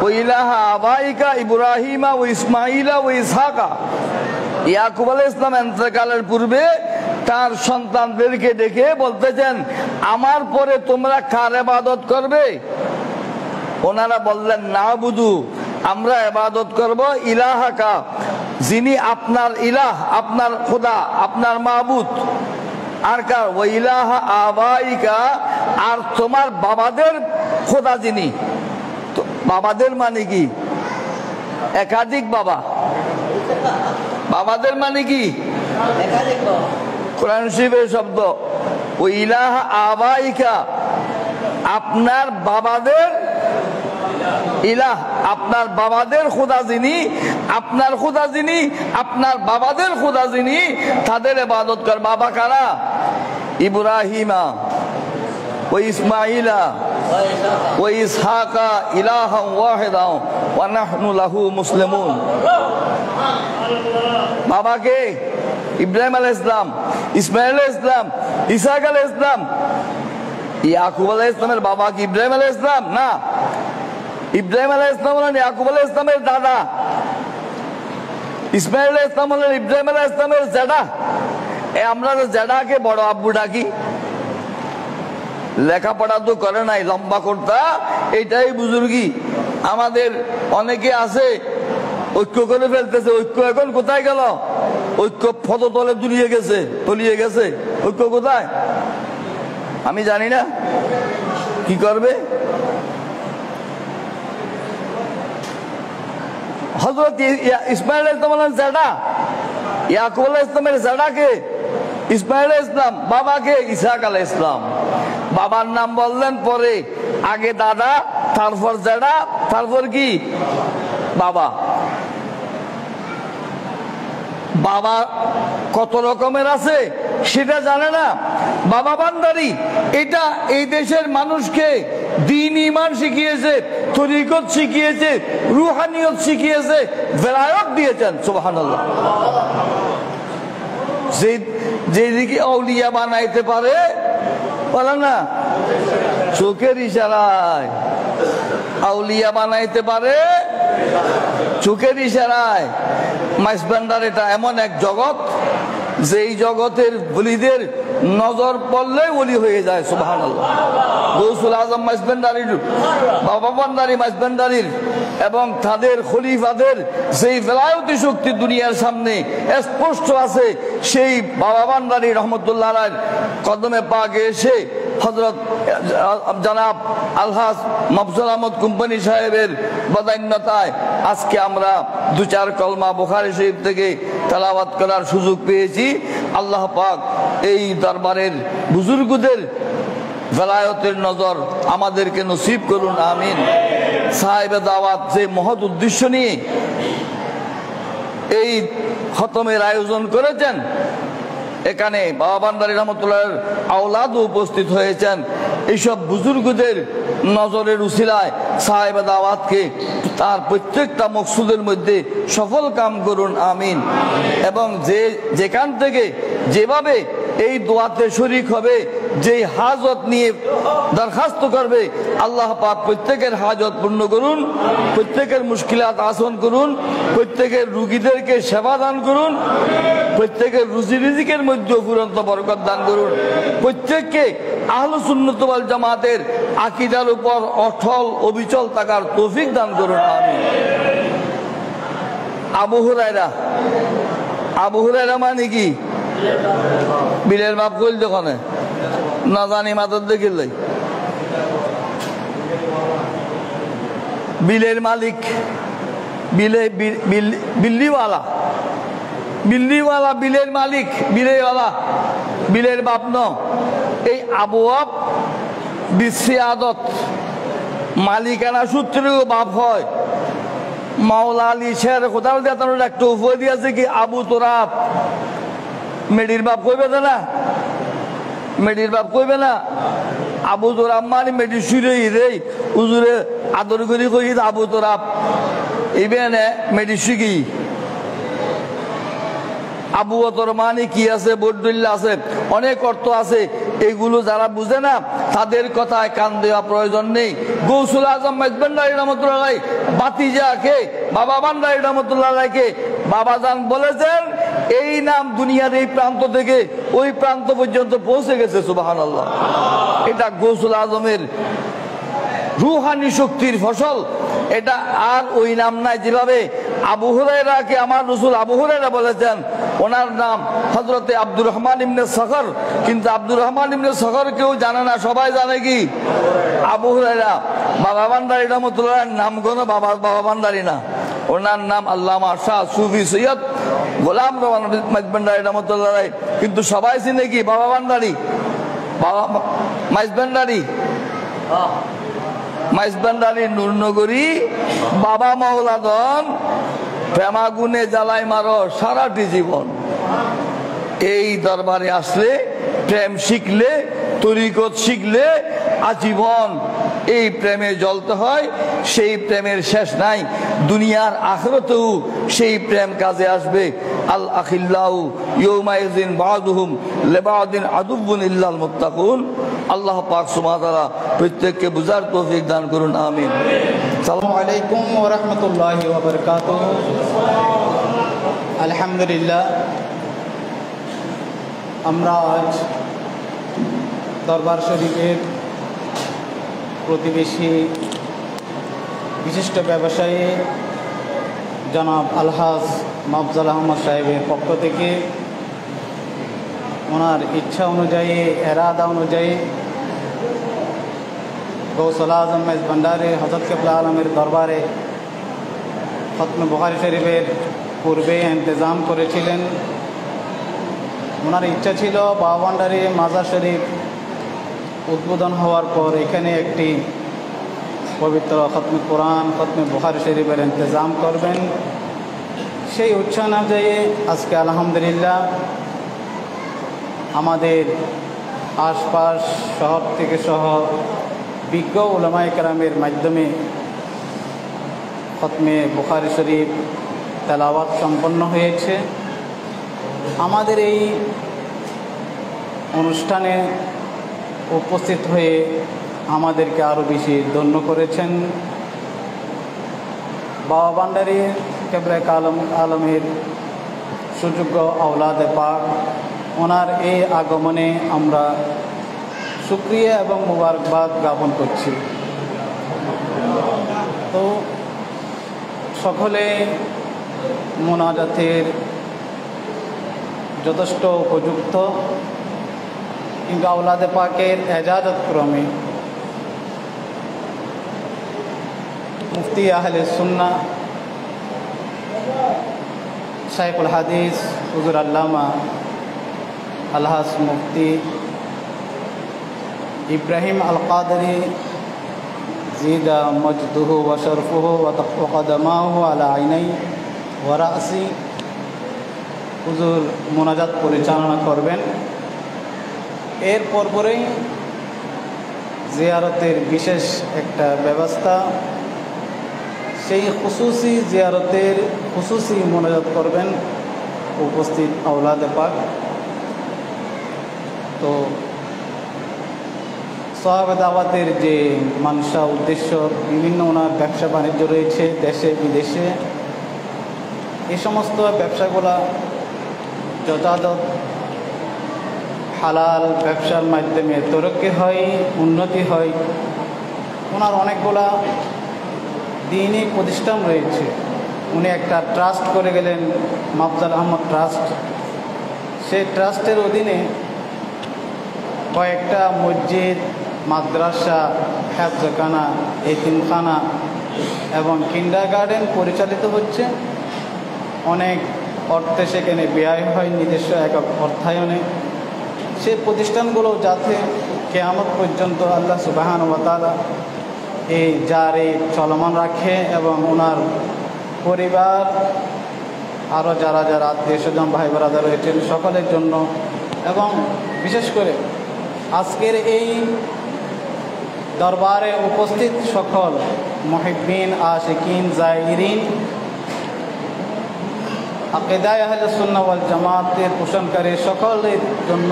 ওয়া ইলাহা আবাইকা ইব্রাহিমা ওয়া ইসমাঈলা ওয়া ইসহাকা। ইয়াকুব আলাইহিস সালাম ইন্তেকালের পূর্বে তার সন্তানদেরকে ডেকে বলতেছেন, আমার পরে তোমরা কার ইবাদত করবে? ওনারা বললেন, নাবুদু, আমরা ইবাদত করব ইলাহাকা, যিনি আপনার ইলাহ, আপনার খোদা, আপনার মাবুদ। আর কার? ওয়া ইলাহা আবাইকা, আর তোমার বাবাদের খোদা যিনি। বাবাদের মানে কি? একাধিক বাবা। বাবাদের মানে কি? একাধিক বাবা। কোরআন শরীফের শব্দ। ওয়া ইলাহা আবাইকা, আপনার বাবাদের ইলাহ, আপনার বাবাদের খোদা যিনি, আপনার খোদা যিনি, আপনার বাবাদের খোদা যিনি, তাদের ইবাদত কর। বাবা কারা? ইব্রাহিমা ওয়া ইসমাঈলা ওয়া ইসহাকা ইলাহান ওয়াহিদা ওয়া নাহনু লাহু মুসলিমুন। বাবাকে ইব্রাহিম আলাইহিস সালাম, ইসমাঈল আলাইহিস সালাম, ইসহাক আলাইহিস সালাম। ইয়াকুব আলাইহিস সালামের বাবা কি ইব্রাহিম আলাইহিস সালাম? না, ইব্রাহিম আলাইহিস সালাম হলেন ইয়াকুব আলাইহিস সালামের দাদা, ইসমাঈল আলাইহিস সালাম হলেন ইব্রাহিম আলাইহিস সালামের জেঠা। আমরা তো জেঠাকে বড় আব্বু ডাকি। লেখাপড়া তো করে নাই, লম্বা করতা, এইটাই বুজুর্গি। আমাদের অনেকে আছে ঐক্য করে ফেলতেছে। ঐক্য এখন কোথায় গেল? ঐক্য পদতলে তলিয়ে গেছে, তলিয়ে গেছে। ঐক্য কোথায় আমি জানি না। কি করবে? হযরত ইসমাঈল আলাইহিস সালামের জেঠা, ইয়াকুব আলাইহিস সালামের জেঠাকে ইসমাঈল আলাইহিস সালাম, বাবাকে ইসহাক আলাইহিস সালাম। বাবার নাম বললেন পরে, আগে দাদা, তারপর জেঠা, তারপর কি বাবা। বাবা কত রকমের আছে সেটা জানে না। বাবা বান্দারি, এটা এই দেশের মানুষকে দ্বীন ঈমান শিখিয়েছে, তরিকত শিখিয়েছে, রুহানিয়ত শিখিয়েছে, ভেলায়ত দিয়েছেন। সুবহানাল্লাহ। যেদিকে আউলিয়া বানাইতে পারে, বলে না, চোখের ইশারায় আউলিয়া বানাইতে পারে, চোখের ইশারায়। মাইজভান্ডার এটা এমন এক জগৎ, যেই জগতের বলিদের নজর পড়লে ওলি হয়ে যায়। সুবহানাল্লাহ। গৌসুল আজম মাইজভান্ডারির, বাবা ভান্ডারী মাইজভান্ডারির এবং তাদের খলিফাদের সেই বেলায়তি শক্তি দুনিয়ার সামনে স্পষ্ট আছে। সেই বাবা ভান্ডারী রহমতুল্লাহ আলাইহির কদমে পাকে এসে হযরত জনাব আলহাজ মফজল আহমদ কোম্পানি সাহেবের বদান্যতায় আজকে আমরা 2-4 কলমা বুখারী শরীফ থেকে তেলাওয়াত করার সুযোগ পেয়েছি। আল্লাহ পাক এই দরবারের বুজুর্গদের ভেলায়তের নজর আমাদেরকে নসিব করুন, আমিন। সাহেবে দাওয়াত যে মহৎ উদ্দেশ্য নিয়ে এই খতমের আয়োজন করেছেন, এখানে বাবা ভান্ডারী রহমতুল্লাহর আওলাদও উপস্থিত হয়েছেন। এইসব বুজুর্গদের নজরের উসিলায় সাহেবে দাওয়াতকে তার প্রত্যেকটা মকসুদের মধ্যে সফল কাম করুন, আমিন। এবং যেখান থেকে যেভাবে এই দোয়াতে শরীক হবে, যেই হাজত নিয়ে দরখাস্ত করবে, আল্লাহ পাক প্রত্যেকের হাজত পূর্ণ করুন, প্রত্যেকের মুশকিলাত আসান করুন, প্রত্যেকের রুগীদেরকে সেবা দান করুন, প্রত্যেকের রুজি রিজিকের মধ্যে ফুরন্ত বরকত দান করুন, প্রত্যেককে আহলে সুন্নাত ওয়াল জামাতের আকীদার উপর অটল অবিচল থাকার তৌফিক দান করুন, আমিন। আবু হুরায়রা মানে কি? বিলের বাপ কইল দোকানে না জানি মাথার দেখিল। বিলের মালিক, বিল্লিওয়ালা, বিলের মালিক, বিলেওয়ালা, বিলের বাপ ন। এই আবওয়াব বিসিয়াদত মালিকানা সূত্রেও বাপ হয়। মাওলা আলী শের কোথাও দিয়ে একটা উপায় দিয়েছে কি, আবু তোরাব। মেডির বাপ কইবে না, মেডির বাপ কইবে না। আবু তোরাব মানে মেডি শুরে রে উজুরে আদর করি কই আবু তোরাব। ইবেনে মেডি শিখি আবু অতর মানে কি আছে, বদুল্লাহ আছে, অনেক অর্থ আছে। এগুলো যারা বুঝে না তাদের কথায় কান দেওয়া প্রয়োজন নেই। গৌসুল আজম মাইজভান্ডারী রহমতুল্লাহ আলাইহি বাতিজাকে বাবা ভান্ডারী রহমতুল্লাহ আলাইহিকে বাবাজান বলেছেন, এই নাম দুনিয়ার এই প্রান্ত থেকে ওই প্রান্ত পর্যন্ত পৌঁছে গেছে। সুবহানাল্লাহ। এটা গৌসুল আজমের রুহানি শক্তির ফসল। এটা আর ওই নাম নাই। যেভাবে আবু হুরায়রাকে আমার রাসূল আবু হুরায়রা বলেছেন, ওনার নাম হযরতে আব্দুর রহমান ইবনে সখর, কিন্তু আব্দুর রহমান ইবনে সখর কেউ জানে না, সবাই জানে কি আবু হুরায়রা। বাবা ভান্ডারী রহমতুল্লাহর নাম কোনো বাবা ভান্ডারী না, ওনার নাম আল্লামা শাহ সুফি সৈয়দ গোলাম রহমান মাইজভান্ডারী রহমতুল্লাহ আলাইহি। কিন্তু সবাই চিনে কি বাবা ভান্ডারী, বাবা মাইজভান্ডারী, মাইজভান্ডারী নূরনগরী বাবা মাওলাদন প্রেমাগুনে জ্বালাই মারো সারাটি জীবন। এই দরবারে আসলে, প্রেম শিখলে, তরিকত শিখলে আজীবন এই প্রেমে জ্বলতে হয়। সেই প্রেমের শেষ নাই, দুনিয়ার আখিরাতেও সেই প্রেম কাজে আসবে। আল আখিল্লাউ ইয়াউমাইযিন বা'দুহুম লিবা'দিন আদুব্বুন ইল্লাল মুত্তাকুন। আল্লাহ পাক সুবহানাহু ওয়া তাআলা প্রত্যেককে বুঝার তৌফিক দান করুন, আমিন। আসসালামু আলাইকুম ওয়া রাহমাতুল্লাহি ওয়া বারাকাতুহু। আলহামদুলিল্লাহ, আমরা আজ দরবার শরীফের প্রতিবেশী বিশিষ্ট ব্যবসায়ী জনাব আলহাজ মাফজাল আহমদ সাহেবের পক্ষ থেকে ওনার ইচ্ছা অনুযায়ী, এরাদা অনুযায়ী গৌসুল আজম মাইজভান্ডারী হযরত কিবলা আলমের দরবারে খতমে বুখারী শরীফের পূর্বে ইন্তজাম করেছিলেন। ওনার ইচ্ছা ছিল বাবা ভান্ডারী মাজার শরীফ উদ্বোধন হওয়ার পর এখানে একটি পবিত্র খতমে কোরআন, খতমে বুখারী শরীফের ইন্তজাম করবেন। সেই উৎসাহ অনুযায়ী আজকে আলহামদুলিল্লাহ আমাদের আশপাশ শহর থেকে সহ বিজ্ঞ উলামায়ে কেরামের মাধ্যমে খতমে বুখারী শরীফ তেলাওয়াত সম্পন্ন হয়েছে। আমাদের এই অনুষ্ঠানে উপস্থিত হয়ে আমাদেরকে আরও বেশি ধন্য করেছেন বাবা ভান্ডারী কিবলা আলমের সুযোগ্য আওলাদে পাক। ওনার এই আগমনে আমরা শুকরিয়া এবং মুবারকবাদ জ্ঞাপন করছি। তো সকলে মোনাজাতের যথেষ্ট উপযুক্ত, কিন্তু আওলাদে পাকের এজাজত ক্রমে মুফতি আহলে সুন্নাহ শাইখুল হাদিস হুজুর আল্লামা আলহাজ মুফতি ইব্রাহিম আল কাদরি জিদা মজদুহু ওয়া শরফুহু ওয়া কদমাহু আলা আইনাই ওয়া রাসি হুজুর মোনাজাত পরিচালনা করবেন। এর পরপরেই জিয়ারতের বিশেষ একটা ব্যবস্থা, সেই খুসুসি জিয়ারতের খুসুসি মোনাজাত করবেন উপস্থিত আওলাদে পাক। তো সাহাবে দাওয়াতের যে মানসা উদ্দেশ্য, বিভিন্ন ওনার ব্যবসা বাণিজ্য রয়েছে দেশে বিদেশে, এই সমস্ত ব্যবসাগুলা যথাযথ হালাল ব্যবসার মাধ্যমে তরক্কি হয়, উন্নতি হয়। ওনার অনেকগুলা দিনই প্রতিষ্ঠান রয়েছে। উনি একটা ট্রাস্ট করে গেলেন, মাফজাল আহমদ ট্রাস্ট। সেই ট্রাস্টের অধীনে কয়েকটা মসজিদ, মাদ্রাসা, হেফজখানা, এতিমখানা এবং কিন্ডারগার্টেন পরিচালিত হচ্ছে। অনেক অর্থে সেখানে ব্যয় হয় নিজস্ব একক অর্থায়নে। সেই প্রতিষ্ঠানগুলো যাতে কিয়ামত পর্যন্ত আল্লাহ সুবহানাহু ওয়া তাআলা এই জারি চলমান রাখে এবং ওনার পরিবার, আরও যারা যারা আত্মীয় স্বজন ভাই ব্রাদার রয়েছেন সকলের জন্য, এবং বিশেষ করে আজকের এই দরবারে উপস্থিত সকল মুহিব্বিন, আশিকিন, জাইরিন, আকিদায়ে আহলে সুন্নাহ ওয়াল জামাতের পোষণকারী সকলের জন্য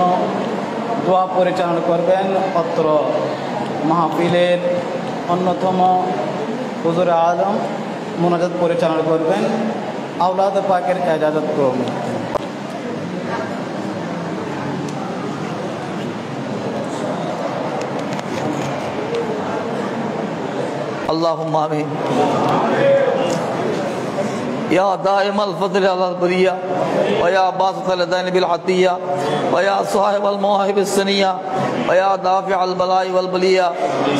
দোয়া পরিচালনা করবেন অত্র মাহফিলের অন্যতম হুজুর আজম মোনাজাত পরিচালনা করবেন আওলাদ পাকের এজাজত ক্রমে। اللهم آمين يا دائم الفضل على البرية ويا باسط اليدين بالعطية ويا صاحب المواهب السنية ويا دافع البلاء والبلية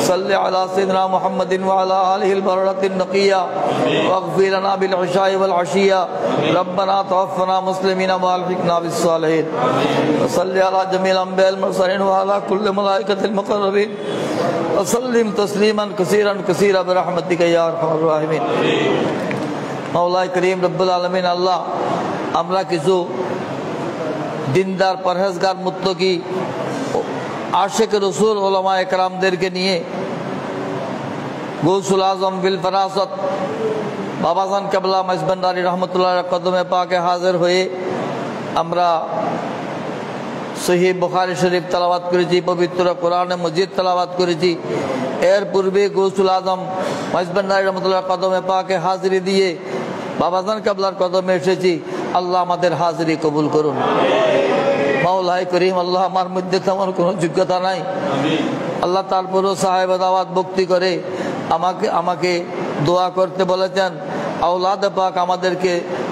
صل على سيدنا محمد وعلى آله البررة النقية واغفر لنا بالعشاء والعشية ربنا توفنا مسلمين والحقنا بالصالحين وصل على جميع الأنبياء المرسلين وعلى كل ملائكة المقربين وسلم تسليما كثيرا كثيرا برحمتك يا أرحم الراحمين মাওলাই করিম রব্বুল আলামিন আল্লাহ আমরা কিছু দিনদার পরহেজগার মুত্তাকি আশিক রাসূল উলামা একরামদেরকে নিয়ে গৌসুল আজম বিল ফরাসত বাবাজান কিবলা মাইজবান্ডারি রহমতুল্লাহর কদমে পাকে হাজির হয়ে আমরা সহিহ বুখারী শরীফ তেলাওয়াত করেছি, পবিত্র কোরআনে মজিদ তেলাওয়াত করেছি। এর পূর্বে গৌসুল আজম মাইজবান্ডারি রহমতুল্লাহর কদমে পাকে হাজিরি দিয়ে বাবাজান কিবলার কদমে এসেছি। আল্লাহ আমাদের হাজিরি কবুল করুন। মাওলাই করিম আল্লাহ, আমার মধ্যে তেমন কোনো যোগ্যতা নাই আল্লাহ, তারপরেও সাহেব দাওয়াত ভক্তি করে আমাকে দোয়া করতে বলেছেন। আওলাদ পাক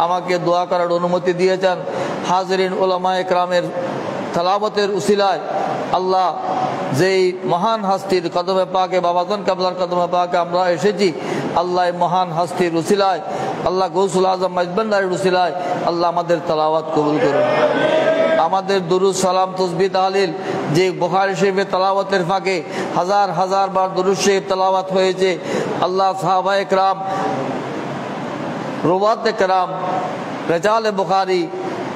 আমাকে দোয়া করার অনুমতি দিয়েছেন। হাজিরিন উলামা একরামের তেলাওয়াতের উসিলায় আল্লাহ যেই মহান হাস্তির কদমে পাকে বাবাজান কিবলার কদমে পাকে আমরা এসেছি, আল্লাহ মহান হাস্তির উসিলায় আল্লাহ গৌসুল আজম মাইজবান্ডারির উসিলায় আল্লাহ আমাদের তেলাওয়াত কবুল করুন। আমাদের দুরুদ সালাম তাসবিহ তাহলিল যে বুখারী শরীফে তেলাওয়াতের ফাঁকে হাজার হাজার বার দুরুদ শরীফ তেলাওয়াত হয়েছে, আল্লাহ সাহাবায়ে কেরাম, রুওয়াতে কেরাম, রিজালে বুখারী,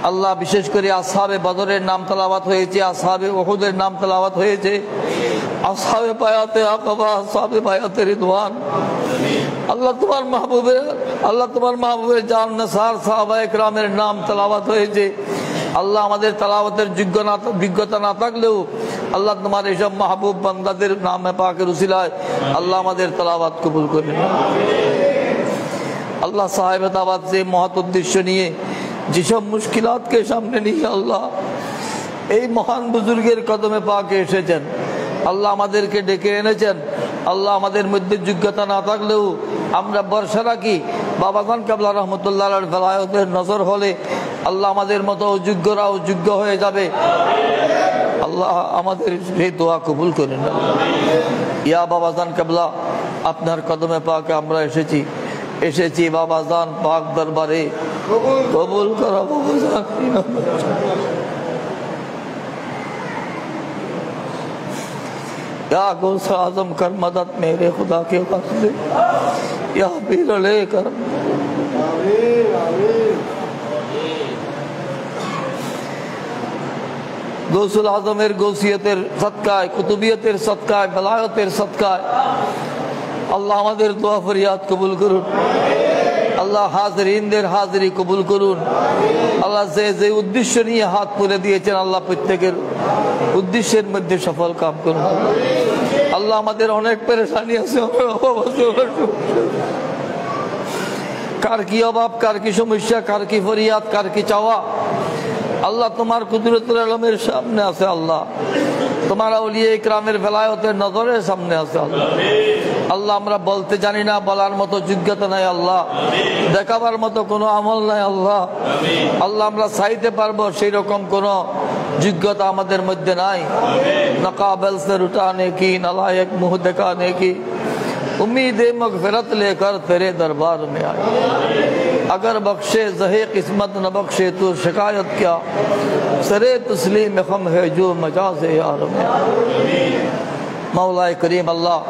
আল্লাহ বিশেষ করে আসহাবে বদরের নাম তেলাওয়াত হয়েছে, আসহাবে উহুদের নাম তেলাওয়াত হয়েছে, আসহাবে বায়াতে আকাবা, আসহাবে বায়াতে রিদওয়ান। আল্লাহ তোমার মাহবুবের জান নসার সাহাবায়ে কেরামের নাম তেলাওয়াত হয়েছে। আল্লাহ আমাদের তেলাওয়াতের যোগ্যতা না থাকলেও আল্লাহ তোমার এইসব মাহবুব বান্দাদের নামে পাকের উসিলায় আল্লাহ আমাদের তেলাওয়াত কবুল করেন। আল্লাহ সাহেবে দাওয়াত যে মহৎ উদ্দেশ্য নিয়ে যেসব মুশকিলাতকে সামনে নিয়ে আল্লাহ এই মহান বুজুর্গের কদমে পাকে এসেছেন, আল্লাহ আমাদেরকে ডেকে এনেছেন। আল্লাহ আমাদের মধ্যে যোগ্যতা না থাকলেও আমরা ভরসা রাখি বাবাজান কিবলা রহমতুল্লাহর বেলায়েতের নজর হলে আল্লাহ আমাদের মতো অযোগ্যরাও যোগ্য হয়ে যাবে। আল্লাহ আমাদের সেই দোয়া কবুল করেন। ইয়া বাবাজান কিবলা, আপনার কদমে পাকে আমরা এসেছি বাবাজান পাক দরবারে, কবুল করো বাবাজান। या गौस आजम कर मदद मेरे खुदा के वास्ते, या पीर लेकर गौसुल आजमेर गौसियतेर सदकाय, कुतुबियतेर सदकाय, बेलायतेर सदकाय আল্লাহ আমাদের দোয়া ফরিয়াদ কবুল করুন। আল্লাহ হাজিরিনদের হাজিরি কবুল করুন। আল্লাহ যে উদ্দেশ্য নিয়ে হাত তুলে দিয়েছেন আল্লাহ প্রত্যেকের উদ্দেশ্যের মধ্যে সফল কাম করুন। আল্লাহ আমাদের অনেক পেরেশানি আছে, কার কি অভাব, কার কি সমস্যা, কার কি ফরিয়াদ, কার কি চাওয়া আল্লাহ তোমার কুদরতুল আলমের সামনে আছে। আল্লাহ তোমার আউলিয়া ইকরামের বেলায়েতের নজরের সামনে আছে। আল্লাহ আল্লাহ আমরা বলতে জানি না, বলার মতো যোগ্যতা নাই আল্লাহ, দেখাবার মতো কোনো আমল নাই আল্লাহ। আল্লাহ আমরা চাইতে পারবো সেই রকম কোনো যোগ্যতা আমাদের মধ্যে নাই। না কাবিল সে উঠানে কি, না লায়েক মুহ দেখানে কি, उम्मीद मगफिरत लेकर तेरे दरबार में आए। अगर बख्शे ज़हे किस्मत न बख्शे तो शिकायत क्या, सरे तस्लीम खम है जो मजाज यार में। मौलाए करीम अल्लाह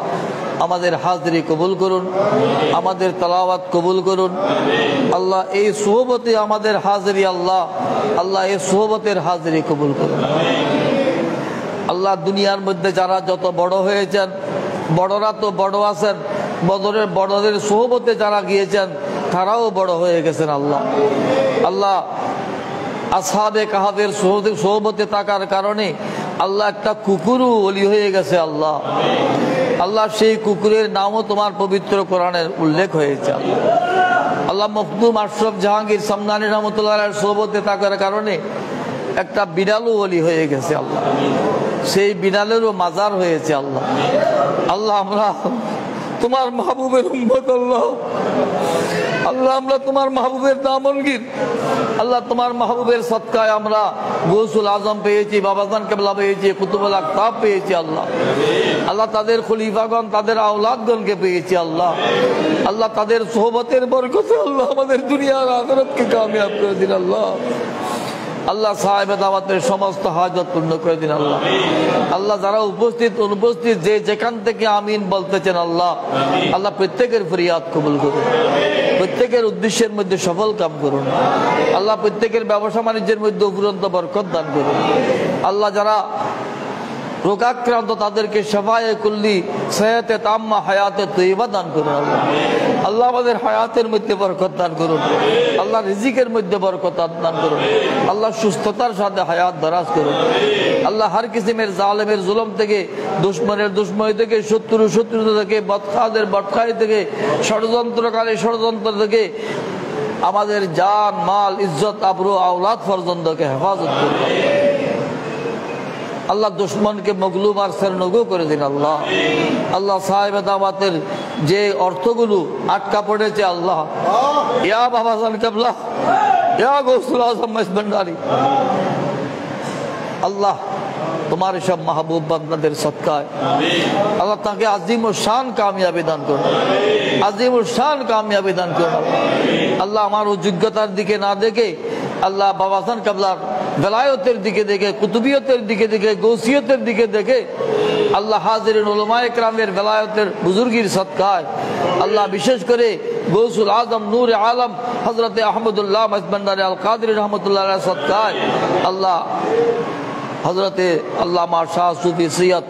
আমাদের হাজিরি কবুল করুন, আমাদের তেলাওয়াত কবুল করুন। আল্লাহ এই সোহবতে আমাদের হাজিরি আল্লাহ এই সোহবতের হাজিরি কবুল করুন। আল্লাহ দুনিয়ার মধ্যে যারা যত বড় হয়েছেন, বড়রা তো বড় আছেন, বড়দের সোহবতে যারা গিয়েছেন তারাও বড় হয়ে গেছেন। আল্লাহ আসহাবে কাহাফের সোহবতে থাকার কারণে আল্লাহ একটা কুকুরও ওলি হয়ে গেছে আল্লাহ। আল্লাহ সেই কুকুরের নামও তোমার পবিত্র কোরআনের উল্লেখ হয়েছে আল্লাহ। আল্লাহ মখদুম আশরাফ জাহাঙ্গীর সামনানী রহমতুল্লাহর সোহবতে থাকার কারণে একটা বিড়ালও ওলি হয়ে গেছে আল্লাহ। সেই বিড়ালেরও মাজার হয়েছে আল্লাহ। আল্লাহ আমরা তোমার মাহবুবের উম্মত আল্লাহ। আল্লাহ আমরা তোমার মাহবুবের দামনগীর আল্লাহ। তোমার মাহবুবের সদকায় আমরা গৌসুল আজম পেয়েছি, বাবাজান কেবলা পেয়েছি, কুতুবুল আকতাব পেয়েছি আল্লাহ। আল্লাহ তাদের খলিফাগণ, তাদের আওলাদগণকে পেয়েছি আল্লাহ। আল্লাহ তাদের সোহবতের বরকতে আল্লাহ আমাদের দুনিয়ার আখিরাতকে কামিয়াব করে দিন আল্লাহ। আল্লাহ সাহেব দাওয়াতের সমস্ত হাজত পূর্ণ করে দিন আল্লাহ। আল্লাহ যারা উপস্থিত অনুপস্থিত যে যেখান থেকে আমিন বলতেছেন আল্লাহ, আল্লাহ প্রত্যেকের ফরিয়াদ কবুল করুন, প্রত্যেকের উদ্দেশ্যের মধ্যে সফল কাম করুন আল্লাহ। প্রত্যেকের ব্যবসা বাণিজ্যের মধ্যে উপরন্ত বরকত দান করুন আল্লাহ। যারা রোগাক্রান্ত তাদেরকে শাফায়ে কুল্লি, সেহতে তাম্মা, হায়াতে তৈয়বা দান করুন আল্লাহ। আল্লাহ আমাদের হায়াতের মধ্যে বরকত দান করুন আল্লাহ। রিজিকের মধ্যে বরকত দান করুন আল্লাহ। সুস্থতার সাথে হায়াত দারাজ করুন আল্লাহ। হর কিসিমের জালেমের জুলম থেকে, দুশ্মনের দুশ্মনী থেকে, শত্রুতা থেকে, বদখাদের বদখাই থেকে, ষড়যন্ত্রকারী ষড়যন্ত্র থেকে আমাদের জান, মাল, ইজ্জত, আবরু, আওলাদ পর্যন্তকে হেফাজত করুন আল্লাহ। দুশ্মনকে মগলুব আর সেরনগু করে দিন আল্লাহ। আল্লাহ সাহেব দাওয়াতের যে অর্থগুলো আটকা পড়েছে আল্লাহ, ইয়া বাবাজান কেবলা, ইয়া গৌসুল আজম ভান্ডারী আল্লাহ, তোমার সব মাহবুব বান্দাদের সদকায় আল্লাহ তাকে আজিম ও শান কামিয়াবি দান করুন, আজিম ও শান কামিয়াবি দান করুন আল্লাহ। আমার যোগ্যতার দিকে না দেখে আল্লাহ বাবাজান কেবলার বেলায়তের দিকে দেখে, কুতুবিয়তের দিকে দেখে, গৌসিয়তের দিকে দেখে আল্লাহ হাজিরিন উলামায়ে কেরামের বেলায়তের বুজুর্গির সদকায় আল্লাহ, বিশেষ করে গৌসুল আজম নূর আলম হযরতে আহমদুল্লাহ মাসবান্দারি আল কাদরি রহমতুল্লাহ সদকায় আল্লাহ, হযরতে আল্লামা শাহ সুফি সৈয়দ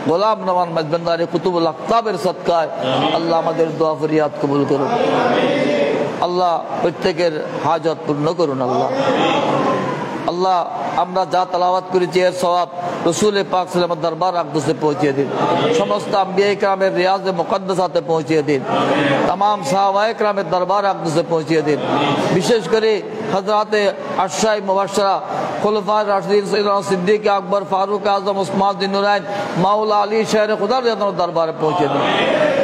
গোলাম নওয়াজ মাসবান্দারি কুতুবুল আকতাবের সদকায় আল্লাহ আমাদের দোয়া ফরিয়াদ কবুল করুন আল্লাহ। প্রত্যেকের হাজত পূর্ণ করুন আল্লাহ। আল্লাহ আমরা যা তালাওয়াত করেছি এর সওয়াব রসুল পাক সাল্লাল্লাহু দরবার আকদসে পৌঁছে দিন, সমস্ত আম্বিয়া ইকরামের রিয়াজে মুকদ্দাসাতে পৌঁছে দিন, तमाम সাহাবায়ে ইকরামের দরবার আকদসে পৌঁছে দিন। বিশেষ করে হযরতে আশরায়ে মুবাশশারা খুলাফায়ে রাশিদিন সৈয়দনা সিদ্দিক আকবর, ফারুক আজম, উসমান বিন নুরাইন, মাওলা আলী শের খুদার দরবারে পৌঁছে দিন।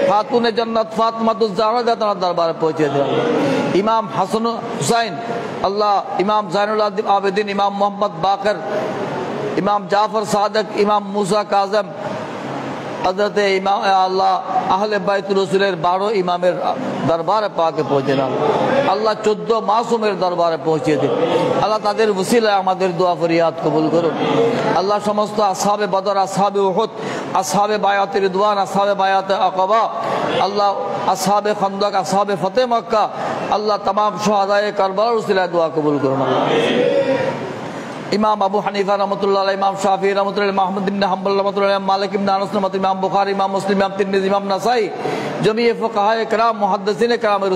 খাতুনে জান্নাত ফাতিমাতুজ জাহরা দরবারে পৌঁছে দিন। ইমাম হাসান হুসাইন আল্লাহ, ইমাম জাইনুল আবেদিন, ইমাম মোহাম্মদ বাকর, ইমাম জাফর সাদেক, ইমাম মুসা কাজম, হযরতে ইমাম আল্লাহ আহলে বাইতুর রাসূলের 12 ইমামের দরবারে পাকে পৌঁছে দিন আল্লাহ। 14 মাসুমের দরবারে পৌঁছে দিন আল্লাহ। তাদের ওসিলায় আমাদের দোয়া ফরিয়াদ কবুল করুন আল্লাহ। সমস্ত আসহাবে বদর, আসহাবে উহুদ, আসহাবে বায়াতে রিদওয়ান, আসহাবে বায়াতে আকাবা আল্লাহ, আসহাবে খন্দক, আসহাবে ফতেহ মক্কা আল্লাহ, तमाम শুহাদায়ে কারবালার ওসিলায় দোয়া কবুল করুন আল্লাহ। ইমাম আবু হানিফা রহমতুল্লাহ আলাইহি, ইমাম শাফি রহমতুল্লাহ, মাহমুদ ইবনে হাম্বল রহমতুল্লাহ, মালিক ইবনে আনাস রহমতুল্লাহ, ইমাম বুখারী, ইমাম মুসলিম, ইমাম তিরমিজি, ইমাম নাসাই, জমিয়ে ফুকাহায়ে কেরাম, মুহাদ্দিসিনে কেরামের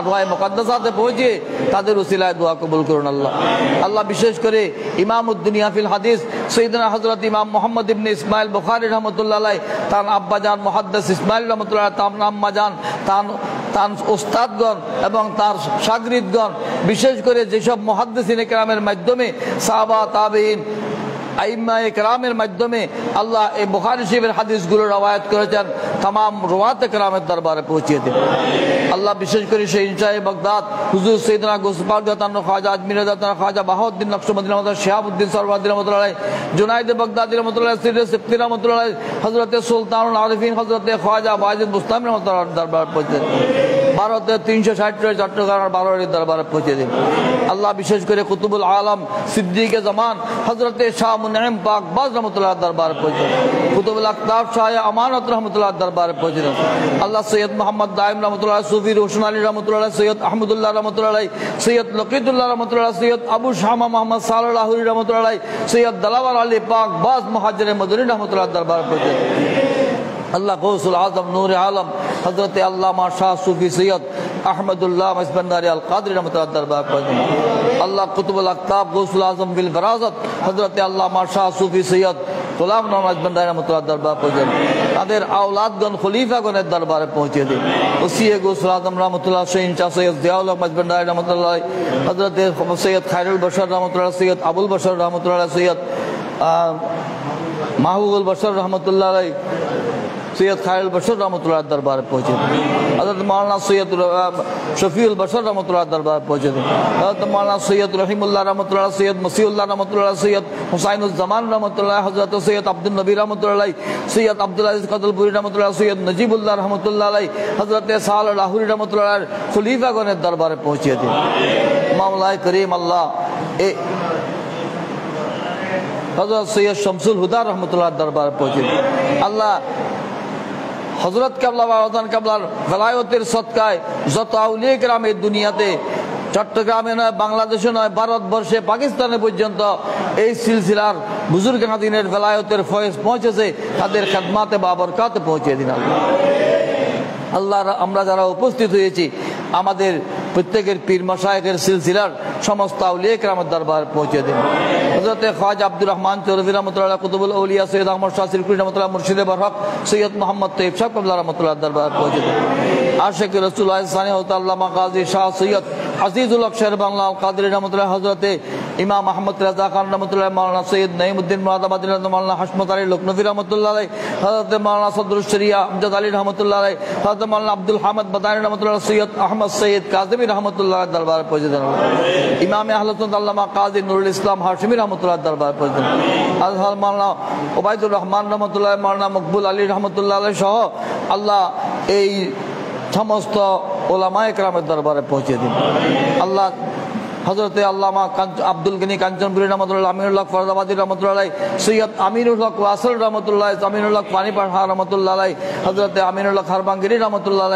রওয়ায়ে মুকদ্দাসাতে পৌঁছে তাদের ওসিলায় দোয়া কবুল করুন আল্লাহ। আল্লাহ বিশেষ করে ইমামউদ্দিনিয়া ফিল হাদিস সাইয়েদনা হযরত ইমাম মুহাম্মদ ইবনে ইসমাইল বুখারী রহমতুল্লাহ আলাইহি, তার আব্বা জান মুহাদ্দিস ইসমাইল রহমতুল্লাহ, তার আম্মা জান, তার উস্তাদগণ এবং তার শাগরিদগণ, বিশেষ করে যেসব মুহাদ্দিসিনে কেরামের মাধ্যমে সাহাবা, তাবেঈন, আইম্মায়ে কেরামের মাধ্যমে আল্লাহ এই বুখারী শরীফের হাদিসগুলো রওয়ায়াত করেছেন, तमाम রওয়াতে কেরামের দরবারে পৌঁছে দেন আল্লাহ। বিশেষ করে সেই শাহে বাগদাদ হুজুর সৈয়দনা গোসপাক দাতান খাজা আজমির দাতান খাজা বাহাউদ্দিন নকশবন্দি রহমতুল্লাহ, শিহাবুদ্দিন সরওয়ার্দী রহমতুল্লাহ আলাইহি, জুনাইদ বাগদাদী রহমতুল্লাহ, সিরাজ সিফতি রহমতুল্লাহ আলাইহি, হযরতে সুলতানুল আরিফিন হযরতে খাজা ওয়াজিদ বুস্তামি রহমতুল্লাহ দরবারে পৌঁছে দেন। ভারতের 360 চট্টগ্রামের 12 দরবারে পৌঁছে দেন আল্লাহ। বিশেষ করে কুতুবুল আলম সিদ্দিকে জামান হযরতে শাহ মুনঈম পাক বাজ রহমতুল্লাহ দরবারে পৌঁছে দেন। কুতুবুল আকতাব শাহ আমানত রহমতুল্লাহ দরবারে পৌঁছে দেন আল্লাহ। সৈয়দ মোহাম্মদ দাইম রহমতুল্লাহ, সুফি রোশন আলী রহমতুল্লাহ, সৈয়দ আহমদুল্লাহ রহমতুল্লাহ, সৈয়দ লকিতুল্লাহ রহমতুল্লাহ, সৈয়দ আবু শামা মোহাম্মদ সালাহ লাহুরি রহমতুল্লাহ, সৈয়দ দালাওয়ার আলী পাক বাজ মুহাজ্জির মদনী রহমতুল্লাহ দরবারে পৌঁছে দেন আল্লাহ। গৌসুল আজম নূর আলম হযরতে আল্লামা শাহ সুফি সৈয়দ আহমদুল্লাহ মাসবান্দারি আল কাদরি রহমতুল্লাহ দরবারে পৌঁছে দেন আল্লাহ। কুতুবুল আকতাব গৌসুল আজম বিল ফরাজত হযরতে আল্লামা শাহ সুফি সৈয়দ গোলাম নওয়াজ বান্দার রহমতুল্লাহ দরবার পৌঁছে দিন, তাদের আওলাদগণ খলিফাগণের দরবারে পৌঁছে দিন। ওসিয়ে গোসল আজম রহমতুল্লাহ শাহ সৈয়দ জিয়াউল আহমদ বান্দার রহমতুল্লাহ, হযরত সৈয়দ খায়রুল বশর রহমতুল্লাহ, সৈয়দ আবুল বশর রহমতুল্লাহ, সৈয়দ মাহবুবুল বশর রহমতুল্লাহ, সৈয়দ খায়রুল বশর রহমতুল্লাহ দরবারে পৌঁছে দিন। হযরত মাওলানা সৈয়দ শফিউল বশর রহমতুল্লাহ দরবারে পৌঁছে দিন। হযরত মাওলানা সৈয়দ রহিমুল্লাহ রহমতুল্লাহ, সৈয়দ মসিউল্লাহ রহমতুল্লাহ, সৈয়দ হুসাইনুজ্জামান রহমতুল্লাহ, হযরত সৈয়দ আব্দুল নবী রহমতুল্লাহ, সৈয়দ আব্দুল আজিজ কদলপুরি রহমতুল্লাহ, সৈয়দ নজিবুল্লাহ রহমতুল্লাহ, হযরত সাল লাহুরি রহমতুল্লাহ খলিফাগণের দরবারে পৌঁছে দিন। মাওলায়ে করিম আল্লাহ হযরত সৈয়দ শামসুল হুদা রহমতুল্লাহ দরবারে পৌঁছে দিন। আল্লাহ হযরত কেবলা বাবাজান কেবলার ভেলায়তের সদকায় যত আউলিয়া কেরাম এই দুনিয়াতে, চট্টগ্রামে নয়, বাংলাদেশে নয়, ভারতবর্ষে, পাকিস্তানে পর্যন্ত এই সিলসিলার বুজুর্গ নাদিনের ভেলায়তের ফয়েজ পৌঁছেছে, তাদের খেদমাতে বাবরকাতে পৌঁছে দিন। আল্লাহ আমরা যারা উপস্থিত হয়েছি, আমাদের প্রত্যেকের পীর মাশায়েখের সিলসিলার সমস্ত আউলিয়া কেরামের দরবারে পৌঁছে দিন। হযরত খাজা আব্দুর রহমান চৌধুরী রহমতুল্লাহ, কুতুবুল আউলিয়া সৈয়দ আহমদ শাহ সিরকুরি রহমতুল্লাহ, মুর্শিদে বরহক সৈয়দ মোহাম্মদ তৈয়ব শাহ কবলা রহমতুল্লাহ দরবারে পৌঁছে দিন। আশিক রাসূলুল্লাহ সাল্লাল্লাহু আল্লামা গাজী শাহ সৈয়দ আজিজুল হক শের বাংলা আল কাদরি রহমতুল্লাহ, হযরতে ইমাম আহমদ রাজা খান রহমতুল্লাহ, মাওলানা সৈয়দ নঈমউদ্দিন মুরাদাবাদী, মাওলানা হাশমত আলী লখনভী রহমতুল্লাহ, হযরত মাওলানা সদরুশ শরিয়া আমজাদ আলী রহমতুল্লাহ, হযরত মাওলানা আব্দুল হামিদ বাদানী রহমতুল্লাহ, সৈয়দ আহমদ সৈয়দ কাযিমি রহমতুল্লাহ দরবারে পৌঁছে দেন। ইমাম আহলে সুন্নাত আল্লামা কাজী নুরুল ইসলাম হাশিমি রহমতুল্লাহ দরবারে পৌঁছে দেন। আজহার মাওলানা ওবায়দুর রহমান রহমতুল্লাহ, মাওলানা মকবুল আলী রহমতুল্লাহ সহ আল্লাহ এই সমস্ত ওলামায়ে কেরামের দরবারে পৌঁছে দিন। আল্লাহ হযরতে আল্লামা আব্দুল গনি কাঞ্চনপুরী রহমতুল্লাহ, আমিনুল হক ফরদাবাদী রহমতুল্লাহ, সৈয়দ আমিনুল হক ওয়াসল রহমতুল্লাহ, আমিনুল হক পানিপাড়া রহমতুল্লাহ, হযরতে আমিনুল হক হারবাঙ্গিরি রহমতুল্লাহ,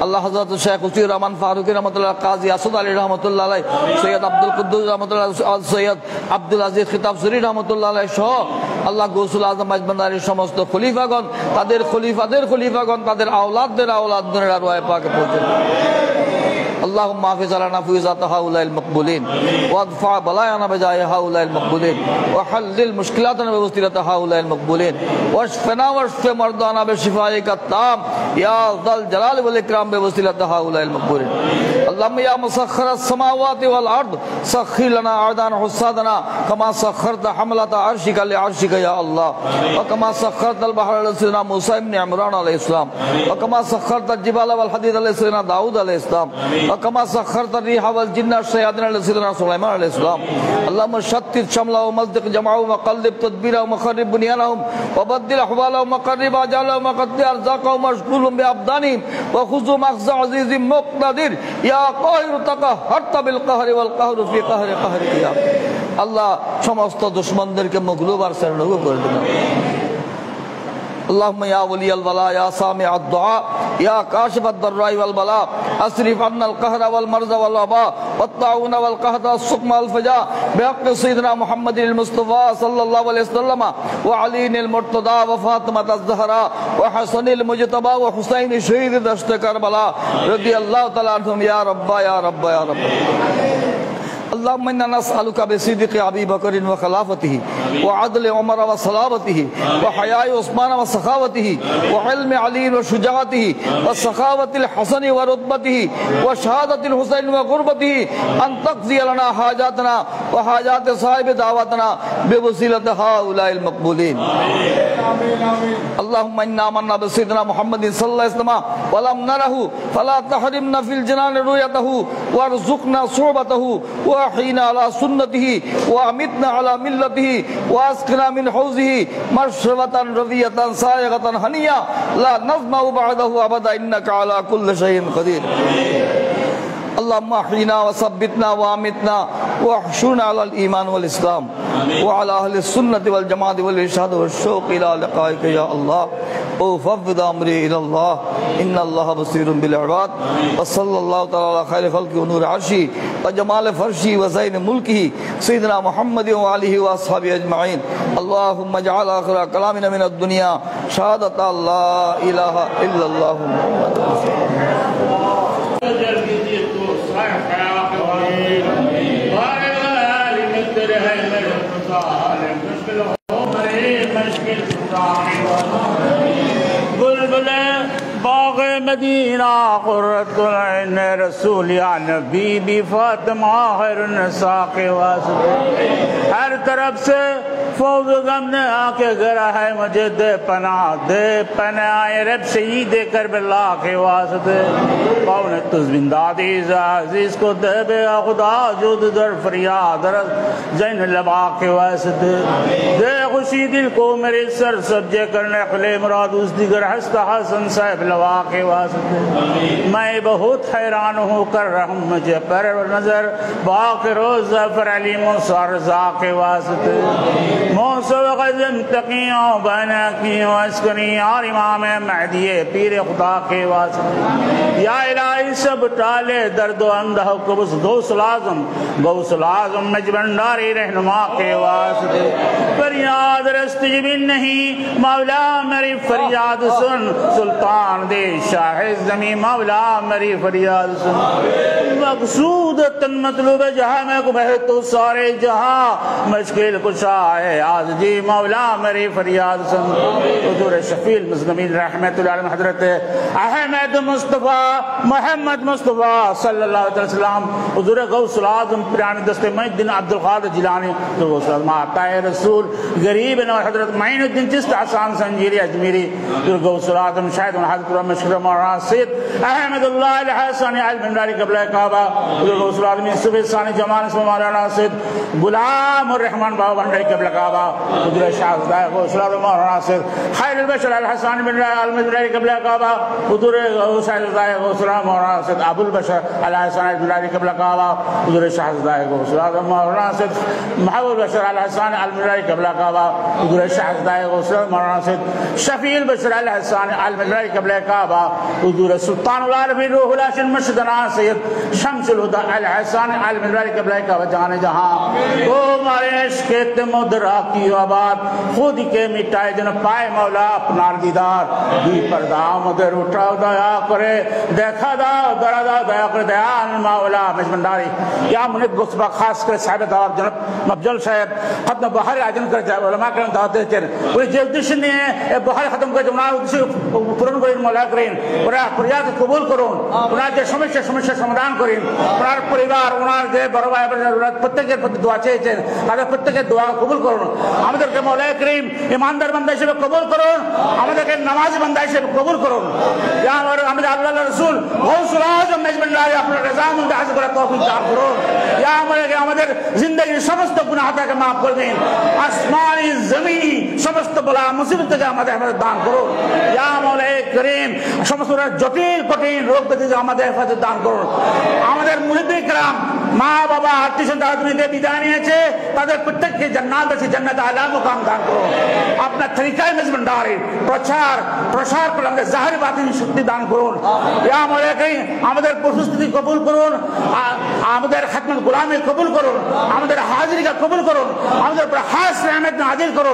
আল্লাহ হযরত শেখ উসির রহমান ফারুকি রহমতুল্লাহ, কাজী আসাদ আলী রহমতুল্লাহ, সৈয়দ আব্দুল কুদ্দুস রহমতুল্লাহ, সৈয়দ আব্দুল আজিজ খিতাব সুরি রহমতুল্লাহ সহ আল্লাহ গৌসুল আজম মাজবান্দারির সমস্ত খলিফাগণ, তাদের খলিফাগণ, তাদের আওলাদদের আরওয়াহ পাকে পৌঁছে দিন। اللهم احفظ لنا فيضات هؤلاء المقبولين وادفع بلايانا بجاه هؤلاء المقبولين وحلل مشكلاتنا بوسيلة هؤلاء المقبولين واشفنا واشف مرضانا بشفائك التام يا ذا الجلال والإكرام بوسيلة هؤلاء المقبولين. اللهم يا مسخر السماوات والأرض سخر لنا أعداءنا حسادنا كما سخرت حملة عرشك لعرشك يا الله وكما سخرت البحر لسيدنا موسى بن عمران عليه السلام وكما سخرت الجبال والحديد لسيدنا داود عليه السلام وكما سخرت الريح والجن والشياطين لسيدنا سليمان عليه السلام. اللهم شتت شملهم ومزق جمعهم وقلب تدبيرهم وخرب بنيانهم وبدل أحوالهم وقرب أجالهم وقطع أرزاقهم واشغلهم بأبدانهم وخذهم أخذ عزيز مقتدر يا قاهر تقهرت بالقهر والقهر في قهر قهرك يا الله. সমস্ত দুশমনদেরকে মগলুব আর সরলুব করে দিন। اللهم يا ولي الولاء يا سامع الدعاء يا كاشف الضراء والبلاء اصرف عنا القهر والمرض والوباء والطاعون والقحط والسقم والفجاء بحق سيدنا محمد المصطفى صلى الله عليه وسلم وعلي المرتضى وفاطمة الزهراء وحسن المجتبى وحسين شهيد دشت كربلاء رضي الله تعالى عنهم يا رب يا رب يا رب. اللهم إنا نسألك بصدق أبي بكر وخلافته وعدل عمر وصلابته وحياء عثمان وسخاوته وعلم علي وشجاعته وسخاوة الحسن ورتبته وشهادة الحسين وغربته أن تقضي لنا حاجاتنا وحاجات صاحب دعوتنا بوسيلة هؤلاء المقبولين. اللهم إنا آمنا بسيدنا محمد صلى الله عليه وسلم ولم نره فلا تحرمنا في الجنان رؤيته وارزقنا صحبته وأحينا على سنته وأمتنا على ملته وأسقنا من حوزه مشربة رضية سائغة هنية لا نظمأ بعده أبدا إنك على كل شيء قدير. اللهم احينا وثبتنا وامتنا واحشرنا على الايمان والاسلام وعلى اهل السنه والجماعه والارشاد والشوق الى لقائك يا الله. وفوض امري الى الله ان الله بصير بالعباد وصلى الله تعالى على خير خلقه ونور عرشه وجمال فرشه وزين ملكه سيدنا محمد وآله واصحابه اجمعين. اللهم اجعل اخر كلامنا من الدنيا شهادة لا اله الا الله محمد رسول الله. बुलबुले बाग मदीना कुर्रतुल ऐन रसूल या नबी बी फातिमा खैरुन निसा के वास्ते हर तरफ से फौज गम ने आके गिरा है मुझे दे पनाह रब शहीद करबला के वास्ते पौने तुज़बिंदादी अजीज को दे बे खुदा जुद दर फरियाद जैन लबा के वास्ते दे खुशी दिल को मेरे सर सब्जे करने खले मुराद उस दिगर हस्ता हसन साहब लवा के वास्ते मैं बहुत हैरान हूँ कर रहा हूँ मुझे पर नजर बाक़ रोज़ ज़फ़र अली मूसा रज़ा के वास्ते मौसम ग़ज़म तक़ियों बना कियों अस्करी यार इमाम महदी पीर खुदा के वास्ते या इलाही सब टाले दर्द अंधा कबूस गौसल आज़म मजबंडारी रहनुमा के वास्ते फरियाद रस्तजबीन नहीं मौला मेरी फरियाद सुन सुल्तान दे शाह ज़मी मौला मेरी फरियाद सुन मकसूद तन मतलूब जहाँ में बह तो सारे जहाँ मुश्किल कुशा है आज जी मौला मेरी फरियाद सुन हुज़ूर शफील मुज़म्मिल रहमतुल्लाह अलैह हज़रत अहमद मुस्तफ़ा मोहम्मद मुस्तफ़ा सल्लल्लाहु अलैहि वसल्लम हुज़ूर गौसुल आज़म पिरानी दस्ते मुइनुद्दीन अब्दुल क़ादिर जिलानी तो गौसुल आज़म आता है रसूल गरीब न हज़रत मुइनुद्दीन चिश्ती हसन संजीरी अजमेरी तो गौसुल आज़म शायद हज़रत मशहूर मौलाना सैयद अहमदुल्लाह अल हसनी अल भंडारी क़िबला काबा तो गौसुल आज़म सुबह सानी जमान से मौलाना सैयद गुलाम और रहमान बाबा भंडारी क़िबला काबा हुज़ूर शाहज़दा गौसुल आज़म मौलाना सैयद खैरुल बशर अल हसन बिन अल भंडारी क़िबला काबा हुज़ूर शाहज़दा गौसुल आज़म मौलाना सैयद अबुल बशर अल हसन अल भंडारी क़िबला काबा हुज़ूर शाहज़दा गौसुल आज़म मौलाना सैयद महबूब बशर अल हसन अल भंडारी क़िबला काबा हुज़ूर शाहज़दा गौसुल आज़म मौलाना सैयद शफील बशर अल हसन अल भंडारी क़िबला काबा हुज़ूर सुल्तानुल आरफीन रूहुल हाशिम मर्शिदना सैयद शम्सुल हुदा अल हसन अल भंडारी क़िबला काबा जाने जहां तो हमारे इश्क़ मुदरा की आबाद खुद के मिटाए जन पाए मौला अपना दीदार दी पर्दा मदर उठा दया करे देखा दा दरा दा दया करे दयाल मौला मजबंडारी या मुनित गुस्बा खास कर साहिब दाव जनब मफजल साहब खत्म बहर आजन कर जाए उलमा करम दाते चेर उन जल्दिश ने बहर खत्म कर जमना उसे पूर्ण करें मौला करें और फरियाद कबूल करो उनार जे समस्या समाधान करें उनार परिवार उनार जे बरवा प्रत्येक দোয়া চেয়েছেন তাদের প্রত্যেকের দোয়া কবুল করুন আমাদেরকে মওলা করিম ইমানদার বান্দা হিসেবে কবুল করুন আমাদেরকে নামাজি বান্দা হিসেবে কবুল করুন ইয়া আমাদের আল্লাহর রাসূল গৌসুল আযম মেজবান্ডারি আপনার রেজামুল দাজ করার তৌফিক দান করুন ইয়া আমাদের জিন্দেগির সমস্ত গুনাহ থেকে maaf করে দিন আসমানি জমিনি সমস্ত বলা মুসিবত থেকে আমাদের দান করুন ইয়া মওলা করিম সমস্ত জটিল কঠিন রোগ ব্যাধি থেকে আমাদের হেফাজত দান করুন আমাদের মুরিদ کرام মা বাবা আত্মীয় স্বজন দুনিয়াতে বিদায় নিয়েছে তাদের প্রত্যেককে জান্নাত আছে জান্নাত আলা মুকাম দান করুন আপনার তরিকায় মেজবান্ডারি প্রসার করে আমাদের জাহির বাতিন শক্তি দান করুন ইয়া মওলা করিম আমাদের প্রস্তুতি কবুল করুন আমাদের খাতমুল গোলামি কবুল করুন আমাদের হাজিরিকা কবুল করুন আমাদের উপর খাস रहमत नाजिल करो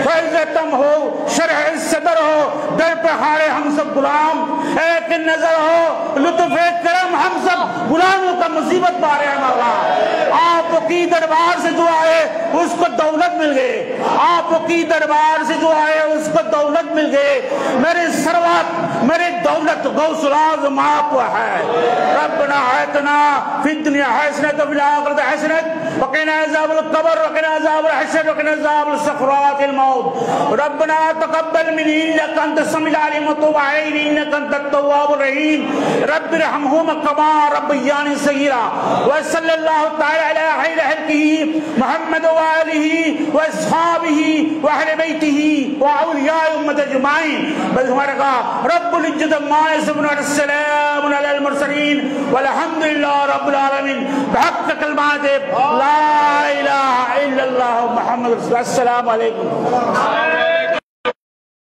फैज़ तुम हो शरह सदर हो दर पे हारे हम सब गुलाम एक नजर हो लुत्फ करम हम सब गुलामों का मुसीबत पा रहे हैं मौला आपकी दरबार से जो आए उसको दौलत मिल गई आपकी दरबार से जो आए उसको दौलत मिल गई मेरी सरवत मेरी दौलत गौसुल आज़म आप है रब्बना आतिना फिद दुनिया हसनत व फिल आखिरति हसनत व क़िना अज़ाबल क़ब्र व क़िना अज़ाबल हश्र व क़िना अज़ाबल सकरातिल मौत रब्बना तक़ब्बल मिन्नी इन्नका अंतस समीउल अलीम व तुब अलैना इन्नका अंतत तव्वाबुर रहीम रब्बिरहमहुमा कमा रब्बयानी सगीरा व सल्लल्लाहु तआला अला खैरि खल्क़िही मुहम्मद व आलिही व अस्हाबिही व अहले बैतिही व औलियाए उम्मत अजमाइन बस हमारा का रब्बुल इज्जत अम्मा यसिफून व सलामुन अलल मुरसलीन वल्हम्दुलिल्लाहि रब्बिल आलमीन बहक़ कलमात ला इलाहा इल्लल्लाह मुहम्मद रसूलुल्लाह अस्सलामु अलैकुम।